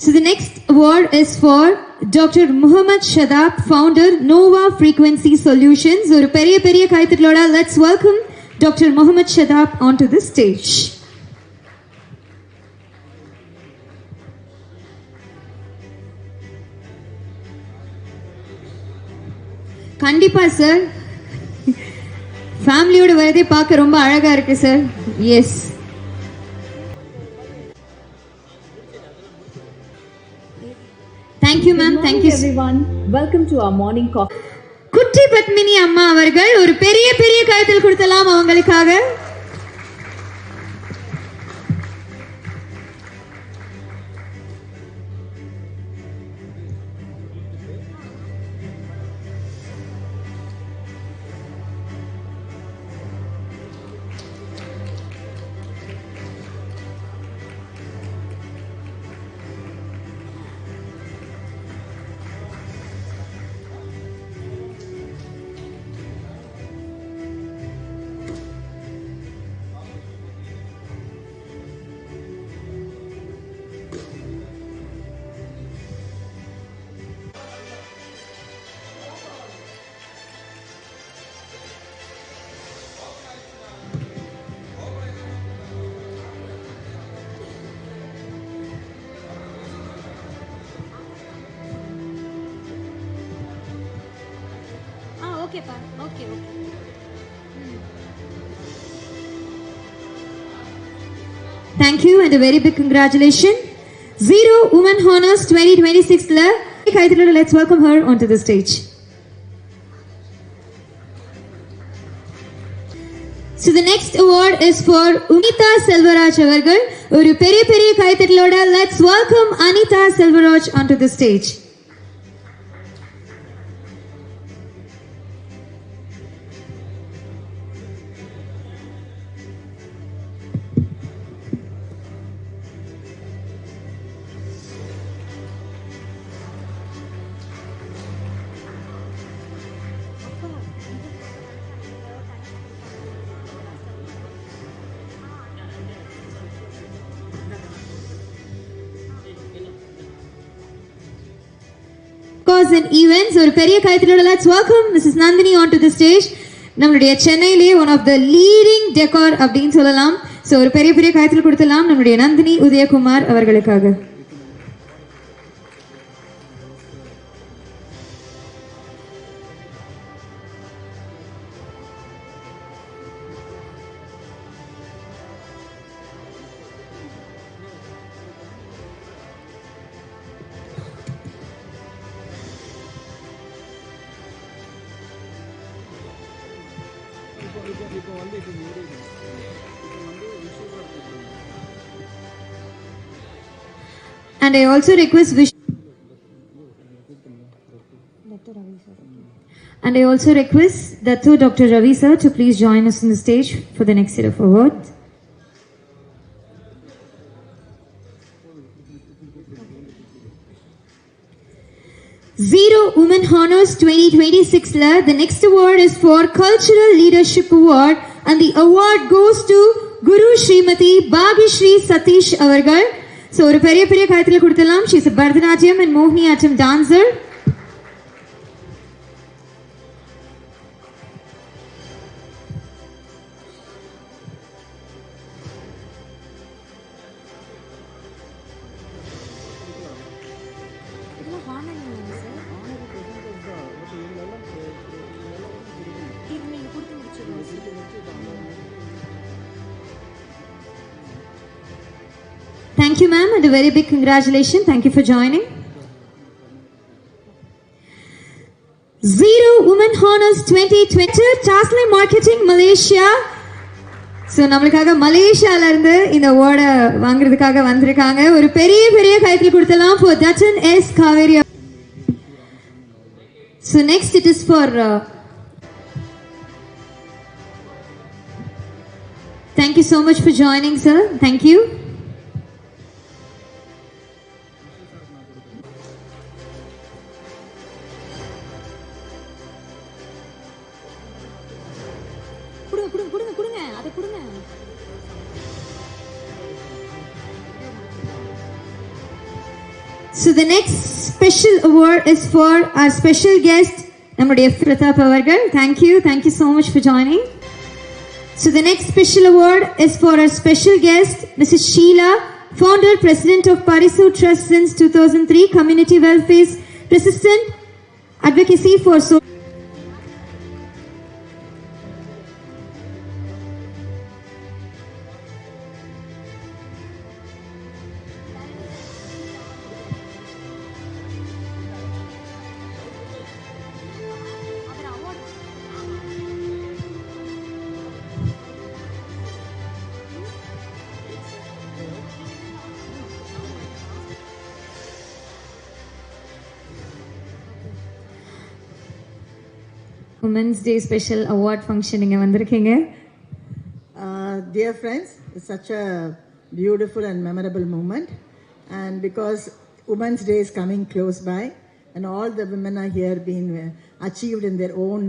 So the next award is for Dr. Muhammad Shadab, founder Nova Frequency Solutions. ஒரு பெரிய பெரிய கைத்தட்டலோட let's welcome Dr. Muhammad Shadab onto the stage. கண்டிப்பா sir, ஃபேமிலியோட வரதே பார்க்க ரொம்ப அழகா இருக்கு sir. Yes. Thank you ma'am. Thank you everyone. Welcome to our morning coffee. குட்டி பத்மினி அம்மா அவர்கள் ஒரு பெரிய பெரிய கைத்தட்டல் கொடுத்தலாம் அவங்களுக்காக. ஓகேப்பா okay okay. Thank you and a very big congratulations. Zero Women Honors 2026 la let's welcome her onto the stage. So the next award is for Anita Selvaraj avargal. Oru periya periya kaithataloda let's welcome Anita Selvaraj onto the stage. And events ஒரு பெரிய கைத்தட்டோட let's welcome Mrs. Nandini onto the stage. நம்மளுடைய சென்னையிலே one of the leading decor அப்படினு சொல்லலாம். So ஒரு பெரிய பெரிய கைத்தட்டல் கொடுத்தலாம் நம்மளுடைய நந்தினி உதயகுமார் அவர்களுக்காக. And I also request Dattu Dr. Ravi sir to please join us on the stage for the next set of awards. Zero Women Honors 2026 la the next award is for Cultural Leadership Award and the award goes to Guru Srimati Bhagishri Satish avargal. So ஒரு பெரிய பெரிய கைத்தட்டல் கொடுத்தலாம். She is a Bharatanatyam and Mohiniyattam dancer. Thank you, ma'am, and a very big congratulations. Thank you for joining. Zero Women Honors 2020 Taslim Marketing Malaysia. So நம்மளுக்காக மலேசியால இருந்து இந்த அவார்டை வாங்குறதுக்காக வந்திருக்காங்க. ஒரு பெரிய பெரிய கைத்தட்டல் கொடுத்தலாம் for Dutton S Kaveri. So next it is for thank you so much for joining, sir. Thank you. So the next special award is for our special guest, Nammuடைய Pratap avargal. Thank you so much for joining. So the next special award is for our special guest, Mrs. Sheila, founder, president of Parisu Trust since 2003, community welfare, persistent advocacy for social. Women's Day special award function inga vandirukeenga. Dear friends, it's such a beautiful and memorable moment, and because Women's Day is coming close by and all the women are here being achieved in their own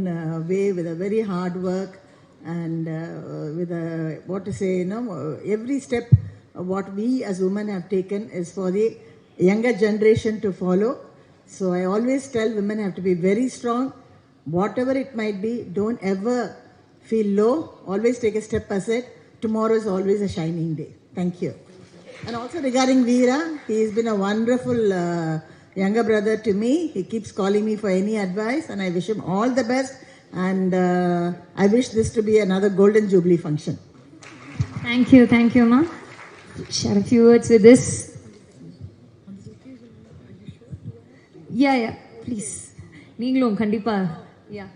way with a very hard work and with a what to say, every step what we as women have taken is for the younger generation to follow. So I always tell women have to be very strong. Whatever it might be, don't ever feel low. Always take a step ahead. Tomorrow is always a shining day. Thank you. And also regarding Veera, he has been a wonderful younger brother to me. He keeps calling me for any advice and I wish him all the best. And I wish this to be another golden jubilee function. Thank you, Ma. Share a few words with this. Yeah, please. நீங்களும் கண்டிப்பா. Yeah.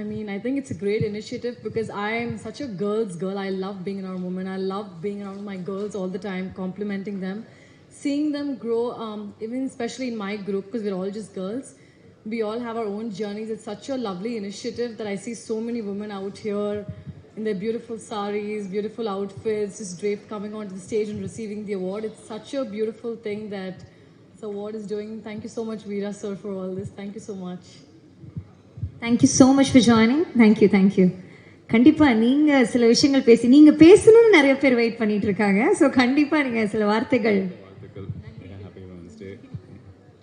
I mean, I think it's a great initiative because I am such a girl's girl. I love being around women. I love being around my girls all the time, complimenting them, seeing them grow, even especially in my group because we're all just girls. We all have our own journeys. It's such a lovely initiative that I see so many women out here in their beautiful saris, beautiful outfits, just draped coming onto the stage and receiving the award. It's such a beautiful thing that this award is doing. Thank you so much, Veera sir, for all this. Thank you so much. Thank you so much for joining. Thank you. கண்டிப்பா நீங்க சில விஷயங்கள் நீங்க பேசணும்னு நிறைய பேர் wait பண்ணிட்டு இருக்காங்க. சோ கண்டிப்பா நீங்க சில வார்த்தைகள். Happy Women's Day.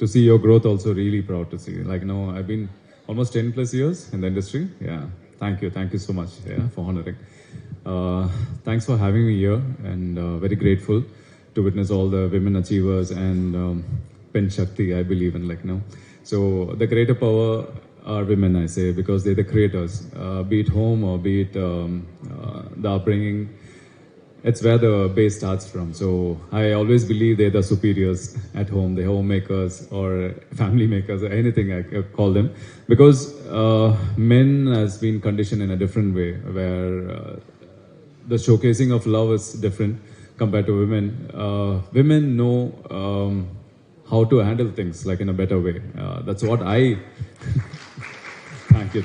To see your growth also really proud to see. Like I've been almost 10 plus years in the industry. Yeah. Thank you so much for honoring. Thanks for having me here and very grateful to witness all the women achievers and Pen Shakti I believe in So the greater power are women, I say, because they're the creators, be it home or be it the upbringing. It's where the base starts from. So I always believe they're the superiors at home, the homemakers or family makers or anything I call them. Because men has been conditioned in a different way, where the showcasing of love is different compared to women. Women know how to handle things in a better way. That's what I...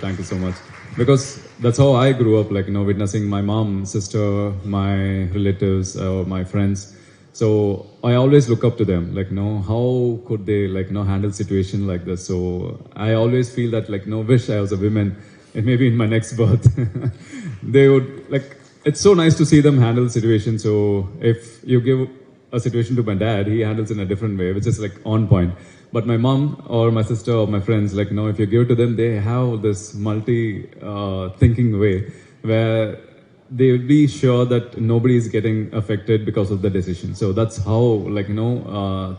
Thank you so much. Because that's how I grew up, witnessing my mom, sister, my relatives, my friends. So I always look up to them, how could they, handle situation like this? So I always feel that, wish I was a woman, and maybe in my next birth, they would, it's so nice to see them handle situation. So if you give a situation to my dad, he handles in a different way, which is on point. But my mom or my sister or my friends, if you give it to them, they have this thinking way where they will be sure that nobody is getting affected because of the decision. So that's how,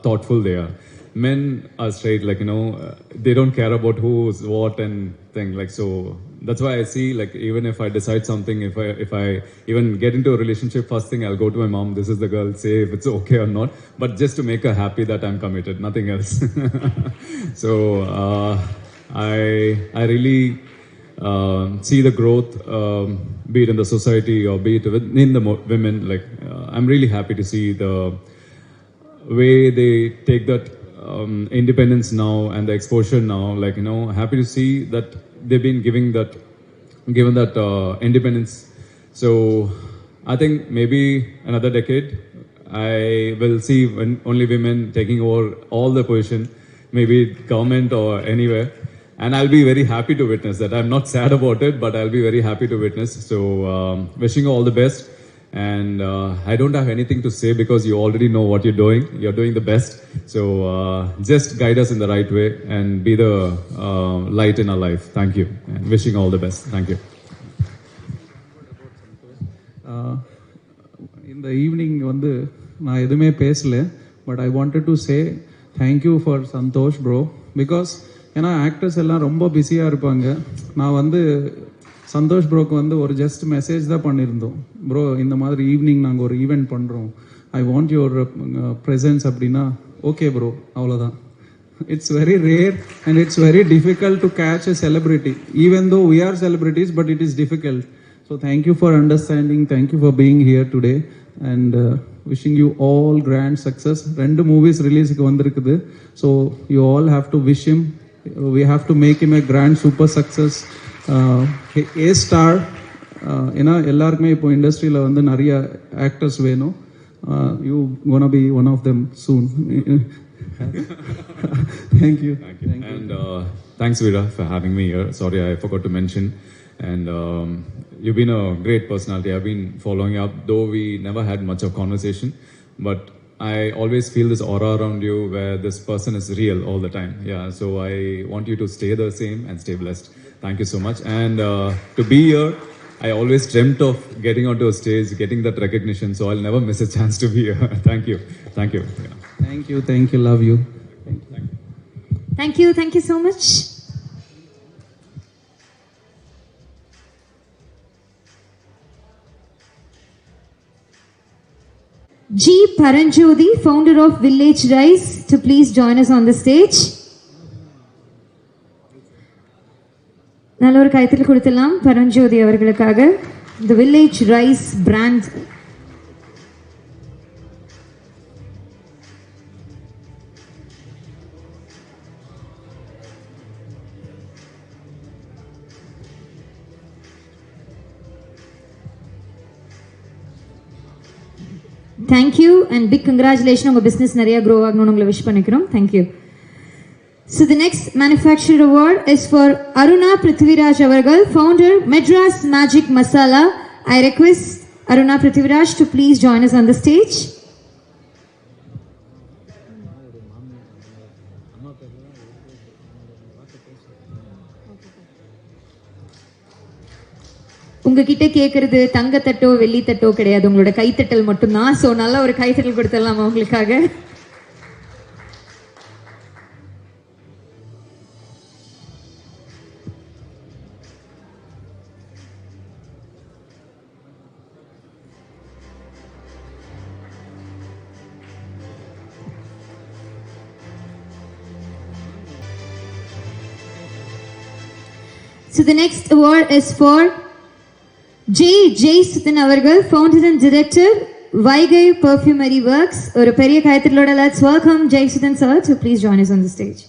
thoughtful they are. Men are straight, they don't care about who's what and thing. So that's why I see, even if I decide something, if I even get into a relationship, first thing I'll go to my mom, this is the girl, say if it's okay or not, but just to make her happy that I'm committed, nothing else. So I really see the growth, be it in the society or be it in the women. I'm really happy to see the way they take that independence now and the exposure now. Happy to see that they've been given that independence. So I think maybe another decade I will see only women taking over all the position, maybe government or anywhere, and I'll be very happy to witness that. I'm not sad about it, but I'll be very happy to witness. So wishing you all the best. And I don't have anything to say because you already know what you're doing. You're doing the best. So just guide us in the right way and be the light in our life. Thank you. And wishing all the best. Thank you. In the evening, நான் எதுவுமே பேசல, but I wanted to say thank you for Santosh bro, because ஏன்னா actors எல்லாம் ரொம்ப பிஸியாக இருப்பாங்க. நான் சந்தோஷ் ப்ரோக்கு ஒரு ஜஸ்ட் மெசேஜ் தான் பண்ணியிருந்தோம். ப்ரோ இந்த மாதிரி ஈவினிங் நாங்கள் ஒரு ஈவெண்ட் பண்ணுறோம், ஐ வாண்ட் யுவர் ப்ரெசன்ஸ் அப்படின்னா ஓகே ப்ரோ, அவ்வளோதான். It's very rare and it's very difficult to catch a celebrity, even though we are celebrities, but it is difficult. So thank you for understanding, thank you for being here today, and wishing you all grand success. 2 movies release-க்கு வந்திருக்குது, so you all have to wish him, we have to make him a grand super success. A star. ஏன்னா எல்லாருக்குமே இப்போ இண்டஸ்ட்ரியில் நிறைய actors வேணும். You gonna be one of them soon. Thank you. And thanks Veera for having me here. Sorry I forgot to mention. And you've been a great personality. I've been following up, though we never had much of conversation, but I always feel this aura around you where this person is real all the time. Yeah, so I want you to stay the same and stay blessed. Thank you so much. And to be here, I always dreamt of getting onto a stage, getting that recognition, so I'll never miss a chance to be here. Thank you. Thank you. Yeah. Thank you. Love you. Thank you so much. G. Paranjodi, founder of Village Rice, to please join us on the stage. நல்ல ஒரு கைத்தட்டல் கொடுத்துடலாம் பரஞ்சோதி அவர்களுக்காக. The Village Rice brand. Thank you and big congratulations on your business nariya grow agnu ungala wish panikrom. Thank you. So the next manufacturer award is for Aruna Prithviraj avargal, founder Madras Magic Masala. I request Aruna Prithviraj to please join us on the stage. உங்ககிட்ட கேட்கறது தங்கத்தட்டோ வெள்ளித்தட்டோ கிடையாது, உங்களோட கைத்தட்டல் மட்டும்தான். So நல்ல ஒரு கைத்தட்டல் கொடுத்துடலாமா உங்களுக்காக? So the next award is for Jay Suthan avargal, founder and director Vaigai Perfumery Works. ஒரு பெரிய கைத்தட்டலோட let's welcome Jay Suthan sir to please join us on the stage.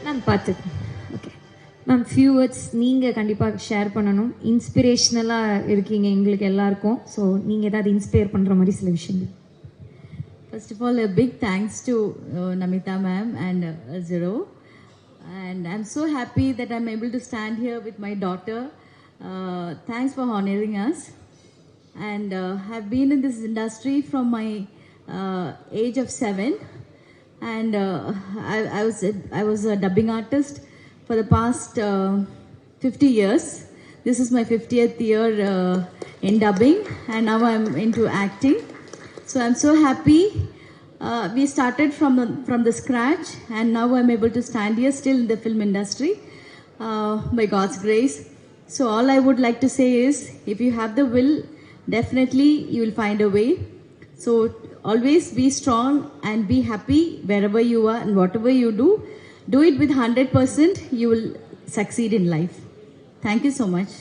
Ma'am பார்த்து ஓகே மேம் ஃபியூ வேர்ட்ஸ் நீங்கள் கண்டிப்பாக share பண்ணணும். இன்ஸ்பிரேஷ்னலாக இருக்கீங்க எங்களுக்கு எல்லாருக்கும். ஸோ நீங்கள் ஏதாவது இன்ஸ்பயர் பண்ணுற மாதிரி சில விஷயங்கள். First of all, a big thanks to Namita ma'am and Zero. And I'm so happy that I'm able to stand here with my daughter. Thanks for honoring us. And I've been in this industry from my age of 7. And I was a dubbing artist for the past 50 years. This is my 50th year in dubbing, and now I'm into acting. So I'm so happy. We started from the scratch, and now I'm able to stand here still in the film industry by God's grace. So all I would like to say is, if you have the will, definitely you will find a way. So always be strong and be happy wherever you are and whatever you do. Do it with 100%. You will succeed in life. Thank you so much.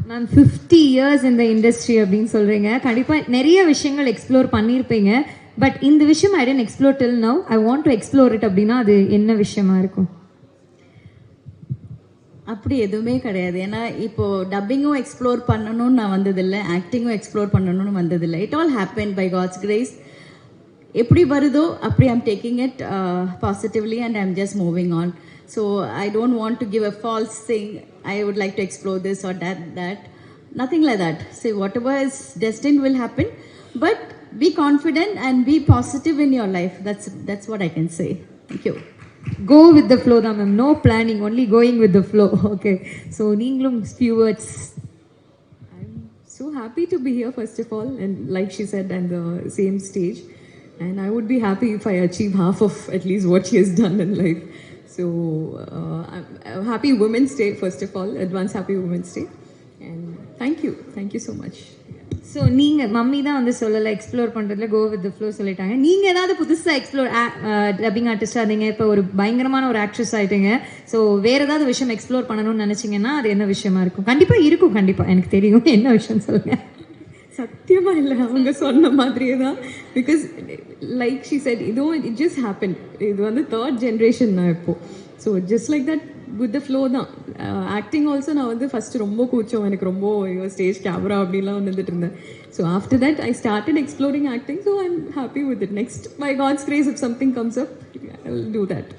Ma'am 50 years in the industry அப்படின்னு சொல்கிறீங்க. கண்டிப்பாக நிறைய விஷயங்கள் explore பண்ணியிருப்பீங்க. But இந்த விஷயம் I didn't explore till now, I want to explore it அப்படின்னா அது என்ன விஷயமா இருக்கும்? அப்படி எதுவுமே கிடையாது. ஏன்னா இப்போ டப்பிங்கும் எக்ஸ்ப்ளோர் பண்ணணும்னு நான் வந்ததில்லை, ஆக்டிங்கும் எக்ஸ்ப்ளோர் பண்ணணும்னு வந்ததில்லை. It all happen by God's grace. எப்படி வருதோ அப்படி I'm taking it positively and I'm just moving on. So I don't want to give a false thing, I would like to explore this or that. Nothing like that. See, whatever is destined will happen, but be confident and be positive in your life. That's what I can say. Thank you. Go with the flow, ma'am. No planning, only going with the flow. Okay. So, Ninglum, few words. I'm so happy to be here, first of all, and like she said, on the same stage. And I would be happy if I achieve half of at least what she has done in life. So, I'm happy Women's Day, first of all. Advance happy Women's Day. And thank you so much. So நீங்கள் mummy தான் வந்து சொல்லலை, explore பண்ணுறதுல go with the flow சொல்லிட்டாங்க. நீங்கள் ஏதாவது புதுசாக explore dubbing ஆர்டிஸ்டாக இருந்தீங்க, இப்போ ஒரு பயங்கரமான ஒரு ஆக்ட்ரஸ் ஆகிட்டீங்க. ஸோ வேறு ஏதாவது விஷயம் எக்ஸ்ப்ளோர் பண்ணணும்னு நினச்சிங்கன்னா அது என்ன விஷயமா இருக்கும்? கண்டிப்பாக இருக்கும், கண்டிப்பாக எனக்கு தெரியும். என்ன விஷயம் சொல்லுங்கள். சத்தியமாக இல்லை, அவங்க சொன்ன மாதிரியே தான். பிகாஸ் லைக் ஷி செட், இதுவும் இட் ஜஸ்ட் ஹேப்பன். இது வந்து 3rd generation நான் இப்போது. So just like that with the flow தான். ஆக்டிங் ஆல்சோ நான் வந்து ஃபஸ்ட்டு ரொம்ப கூச்சம், எனக்கு ரொம்ப ஸ்டேஜ் கேமரா அப்படின்லாம் வந்துட்டு இருந்தேன். So after that I started exploring acting. So I am happy with it. Next by God's grace if something comes up I will do that.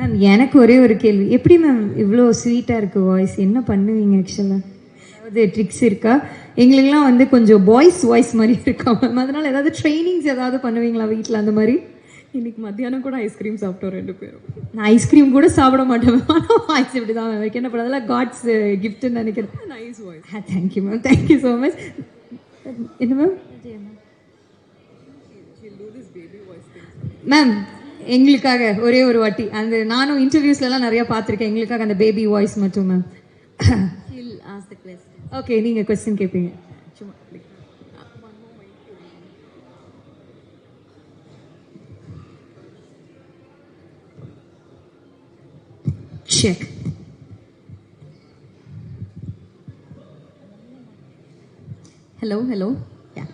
Ma'am எனக்கு ஒரே ஒரு கேள்வி, எப்படி மேம் இவ்வளோ ஸ்வீட்டாக இருக்குது வாய்ஸ்? என்ன பண்ணுவீங்க ஆக்சுவலாக? ஏதாவது ட்ரிக்ஸ் இருக்கா? எங்களுக்கெல்லாம் வந்து கொஞ்சம் பாய்ஸ் வாய்ஸ் மாதிரி இருக்கா மேம், அதனால் ஏதாவது ட்ரைனிங்ஸ் ஏதாவது பண்ணுவீங்களா வீட்டில் அந்த மாதிரி? இன்னைக்கு மத்தியானம் கூட ஐஸ்கிரீம் சாப்பிட்டோம் 2 பேரும். நான் ஐஸ்கிரீம் கூட சாப்பிட மாட்டேன். வாய்ஸ் இப்படி தான் மேம். என்ன பண்ணதெல்லாம் காட்ஸ் கிஃப்ட்னு நினைக்கிறேன். Nice voice. Thank you ma'am, thank you so much. என்ன மேம்? மேம் எங்களுக்காக ஒரே ஒரு வாட்டி அந்த நானும் இன்டர்வியூஸ்லாம் நிறைய பார்த்துருக்கேன், எங்களுக்காக அந்த பேபி வாய்ஸ் மட்டும் மேம். ஓகே, நீங்கள் கொஸ்டின் கேட்பீங்க. சும்மா check. Hello. Yeah.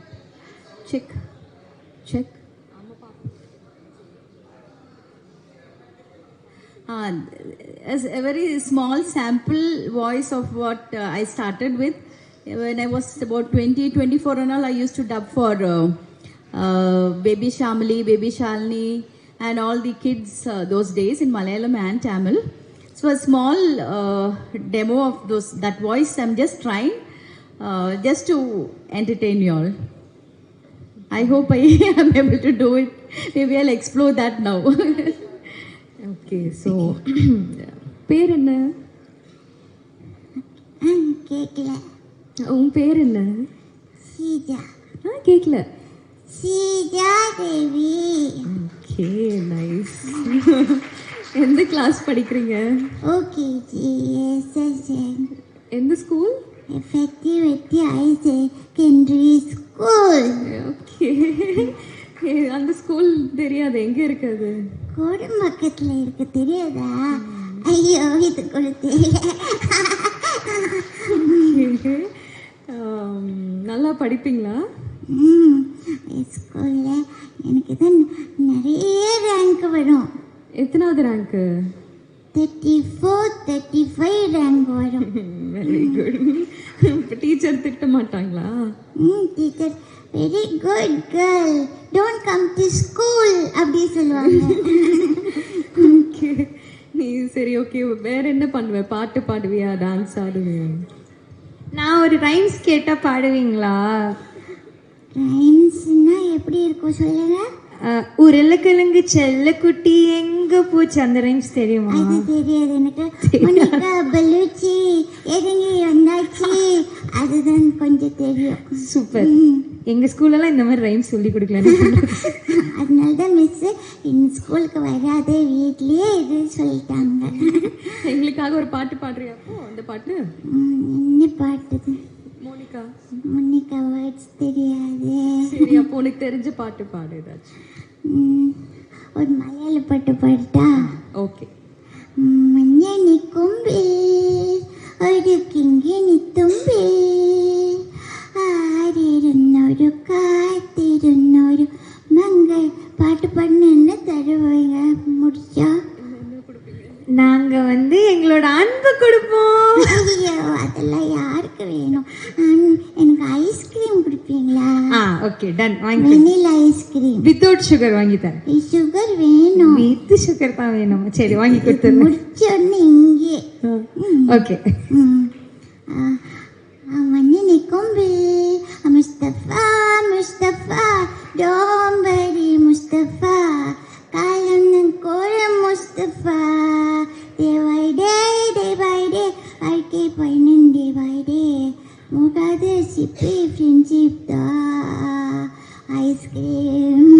Check. As a very small sample voice of what I started with. When I was about 24 and all, I used to dub for Baby Shamali, Baby Shalini, and all the kids those days in Malayalam and Tamil. So a small demo of that voice I'm just trying, just to entertain you all. I hope I am able to do it. Maybe I'll explore that now. Okay, so பேர் என்ன? கேக்கல. உன் பேர் என்ன? சீஜா. கேக்கல. Seeja Devi. Okay, nice. எந்த class படிக்கிறீங்க? ஓகேஜி எஸ்எஸ்என். எந்த school? Effectivity higher secondary school. Okay, அந்த ஸ்கூல் தெரியாது, எங்க இருக்குது? கோடம்பாக்கத்துல இருக்கு, தெரியாதா? ஐயோ, இது கூட தெரியல. நல்லா படிப்பீங்களா? ஸ்கூல்ல எனக்கு தான் நிறைய ரேங்க் வரும். எத்தனாவது ரேங்க்கு? 34, 35 ரேங்க் வரும். Very good. டீச்சர் திட்ட மாட்டாங்களா? Teacher very good girl, don't come to school அப்படி சொல்லுவாங்க. ஓகே, நீ சரி ஓகே. வேற என்ன பண்ணுவ? பாட்டு பாடுவியா? டான்ஸ் ஆடுவியா? நான் ஒரு ரைம்ஸ் கேட்டா பாடுவீங்களா? ரைம்ஸ்னா எப்படி இருக்கும் சொல்லுங்க. உருளைக்கிழங்கு செல்ல குட்டி எங்க போச்சு, அந்த ரைம்ஸ் தெரியுமா? அது தெரியாது எனக்கு. மோனிகா பலூச்சி எதுங்கி வந்தாச்சு, அதுதான் கொஞ்சம் தெரியும். சூப்பர். எங்க ஸ்கூல்லலாம் இந்த மாதிரி ரைம்ஸ் சொல்லி கொடுக்கல. அதனால தான் மிஸ் இந்த ஸ்கூலுக்கு வராத, வீட்லயே இது சொல்லிட்டாங்க. எங்களுக்காக ஒரு பாட்டு பாடுறியா? அந்த பாட்டு என்ன பாட்டு? மோனிகா வேர்ட்ஸ் தெரியாது. சரி, அப்போ உனக்கு தெரிஞ்ச பாட்டு பாடு ஏதாச்சும். ஒரு மலையாள பாட்டு பாடுட்டா? ஓகே. മഞ്ഞണി കൊമ്പിൽ ഒരു കിങ്ങിണി തുമ്പിൽ ആരിരുന്നൊരു കാത്തിരുന്നൊരു മംഗൾ. പാട്ട് പാടുന്ന என்ன தருவாங்க? முடிச்சா நாங்க எங்களோட அன்பு கொடுப்போம். ஐயோ, அதெல்லாம் யாருக்கு வேணும்? எனக்கு ஐஸ்கிரீம் கொடுப்பீங்களா? Okay, done. வாங்கி. வெனிலா ஐஸ்கிரீம் வித்தவுட் சுகர் வாங்கி தரேன். சுகர் வேணும். வித் சுகர் தான் வேணும். சரி, வாங்கி கொடுத்துருங்க. முடிச்சோன்னு இங்கே. ஓகே. மഞ്ഞണി കൊമ്പിൽ മുസ്തഫ മുസ്തഫ ഡോംബരി മുസ്തഫ കാലം കോലം മുസ്തഫ ഡേ ബൈ ഡേ வாழ்க்கை பயணம் டே பை டே முகாத சிப்பி ஃப்ரெண்ட்ஷிப் தா ஐஸ்கிரீம்.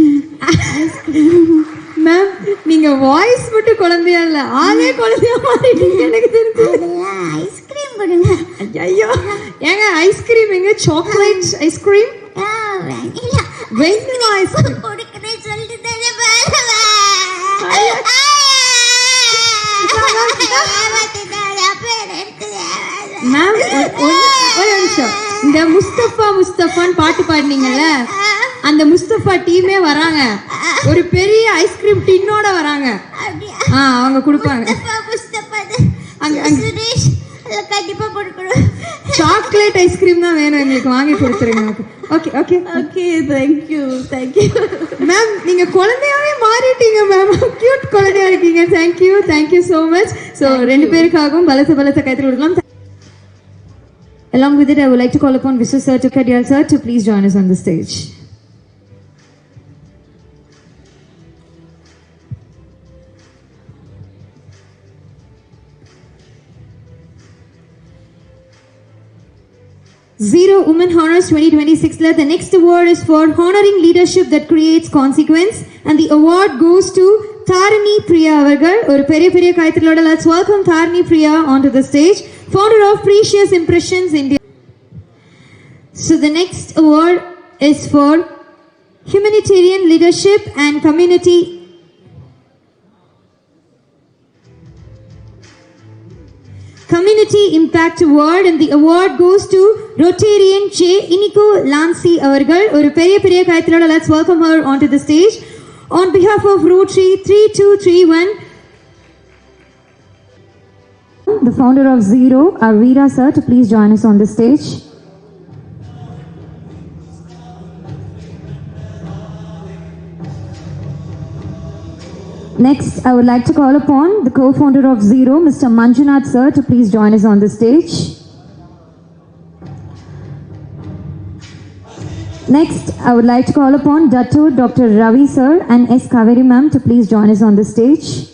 மேம், நீங்க வாய்ஸ் மட்டும் குழந்தையா இல்ல, ஆளே குழந்தையா மாறிட்டீங்க எனக்கு தெரிஞ்சு. அதெல்லாம் ஐஸ்கிரீம் கொடுங்க. ஐயோ, ஏங்க ஐஸ்கிரீம் எங்க? Chocolate ice cream? வெண்ணிலா ஐஸ்கிரீம் கொடுக்கறேன் சொல்லிட்டு தானே மேம். ஒரு நிமிஷம். இந்த முஸ்தஃபான்னு பாட்டு பாடினீங்கல்ல, அந்த முஸ்தஃபா டீமே வராங்க, ஒரு பெரிய ஐஸ்கிரீம் டின்னோட வராங்க. அவங்க கொடுப்பாங்க. கண்டிப்பா கொடுக்கணும். சாக்லேட் ஐஸ்கிரீம் தான் வேணும் எங்களுக்கு, வாங்கி கொடுத்துருங்க. Okay okay okay, thank you ma'am. நீங்க குழந்தையாவே மாறிட்டீங்க மேம், கியூட் குழந்தையா இருக்கீங்க. Thank you so much. ஸோ ரெண்டு பேருக்காகவும் பலத்த கைத்தறி கொடுக்கலாம். Along with it, I would like to call upon Vishnu sir to Kadiyal sir to please join us on the stage. Zero Women Honors 2026. The next award is for honoring leadership that creates consequence, and the award goes to Tharani Priya avargal. Oru periya kaithaloda, let's welcome Tharani Priya onto the stage, founder of Precious Impressions India. So the next award is for humanitarian leadership and community Impact Award, and the award goes to Rotarian J. Iniko Lansi avargal. Oru periya kaithaloda, let's welcome her onto the stage. On behalf of Rotary 3231, the founder of Zero, Arveera sir, to please join us on the stage. Next, I would like to call upon the co-founder of Zero, Mr. Manjunath sir, to please join us on the stage. Next, I would like to call upon Dr. Ravi sir and S. Kaveri ma'am to please join us on the stage.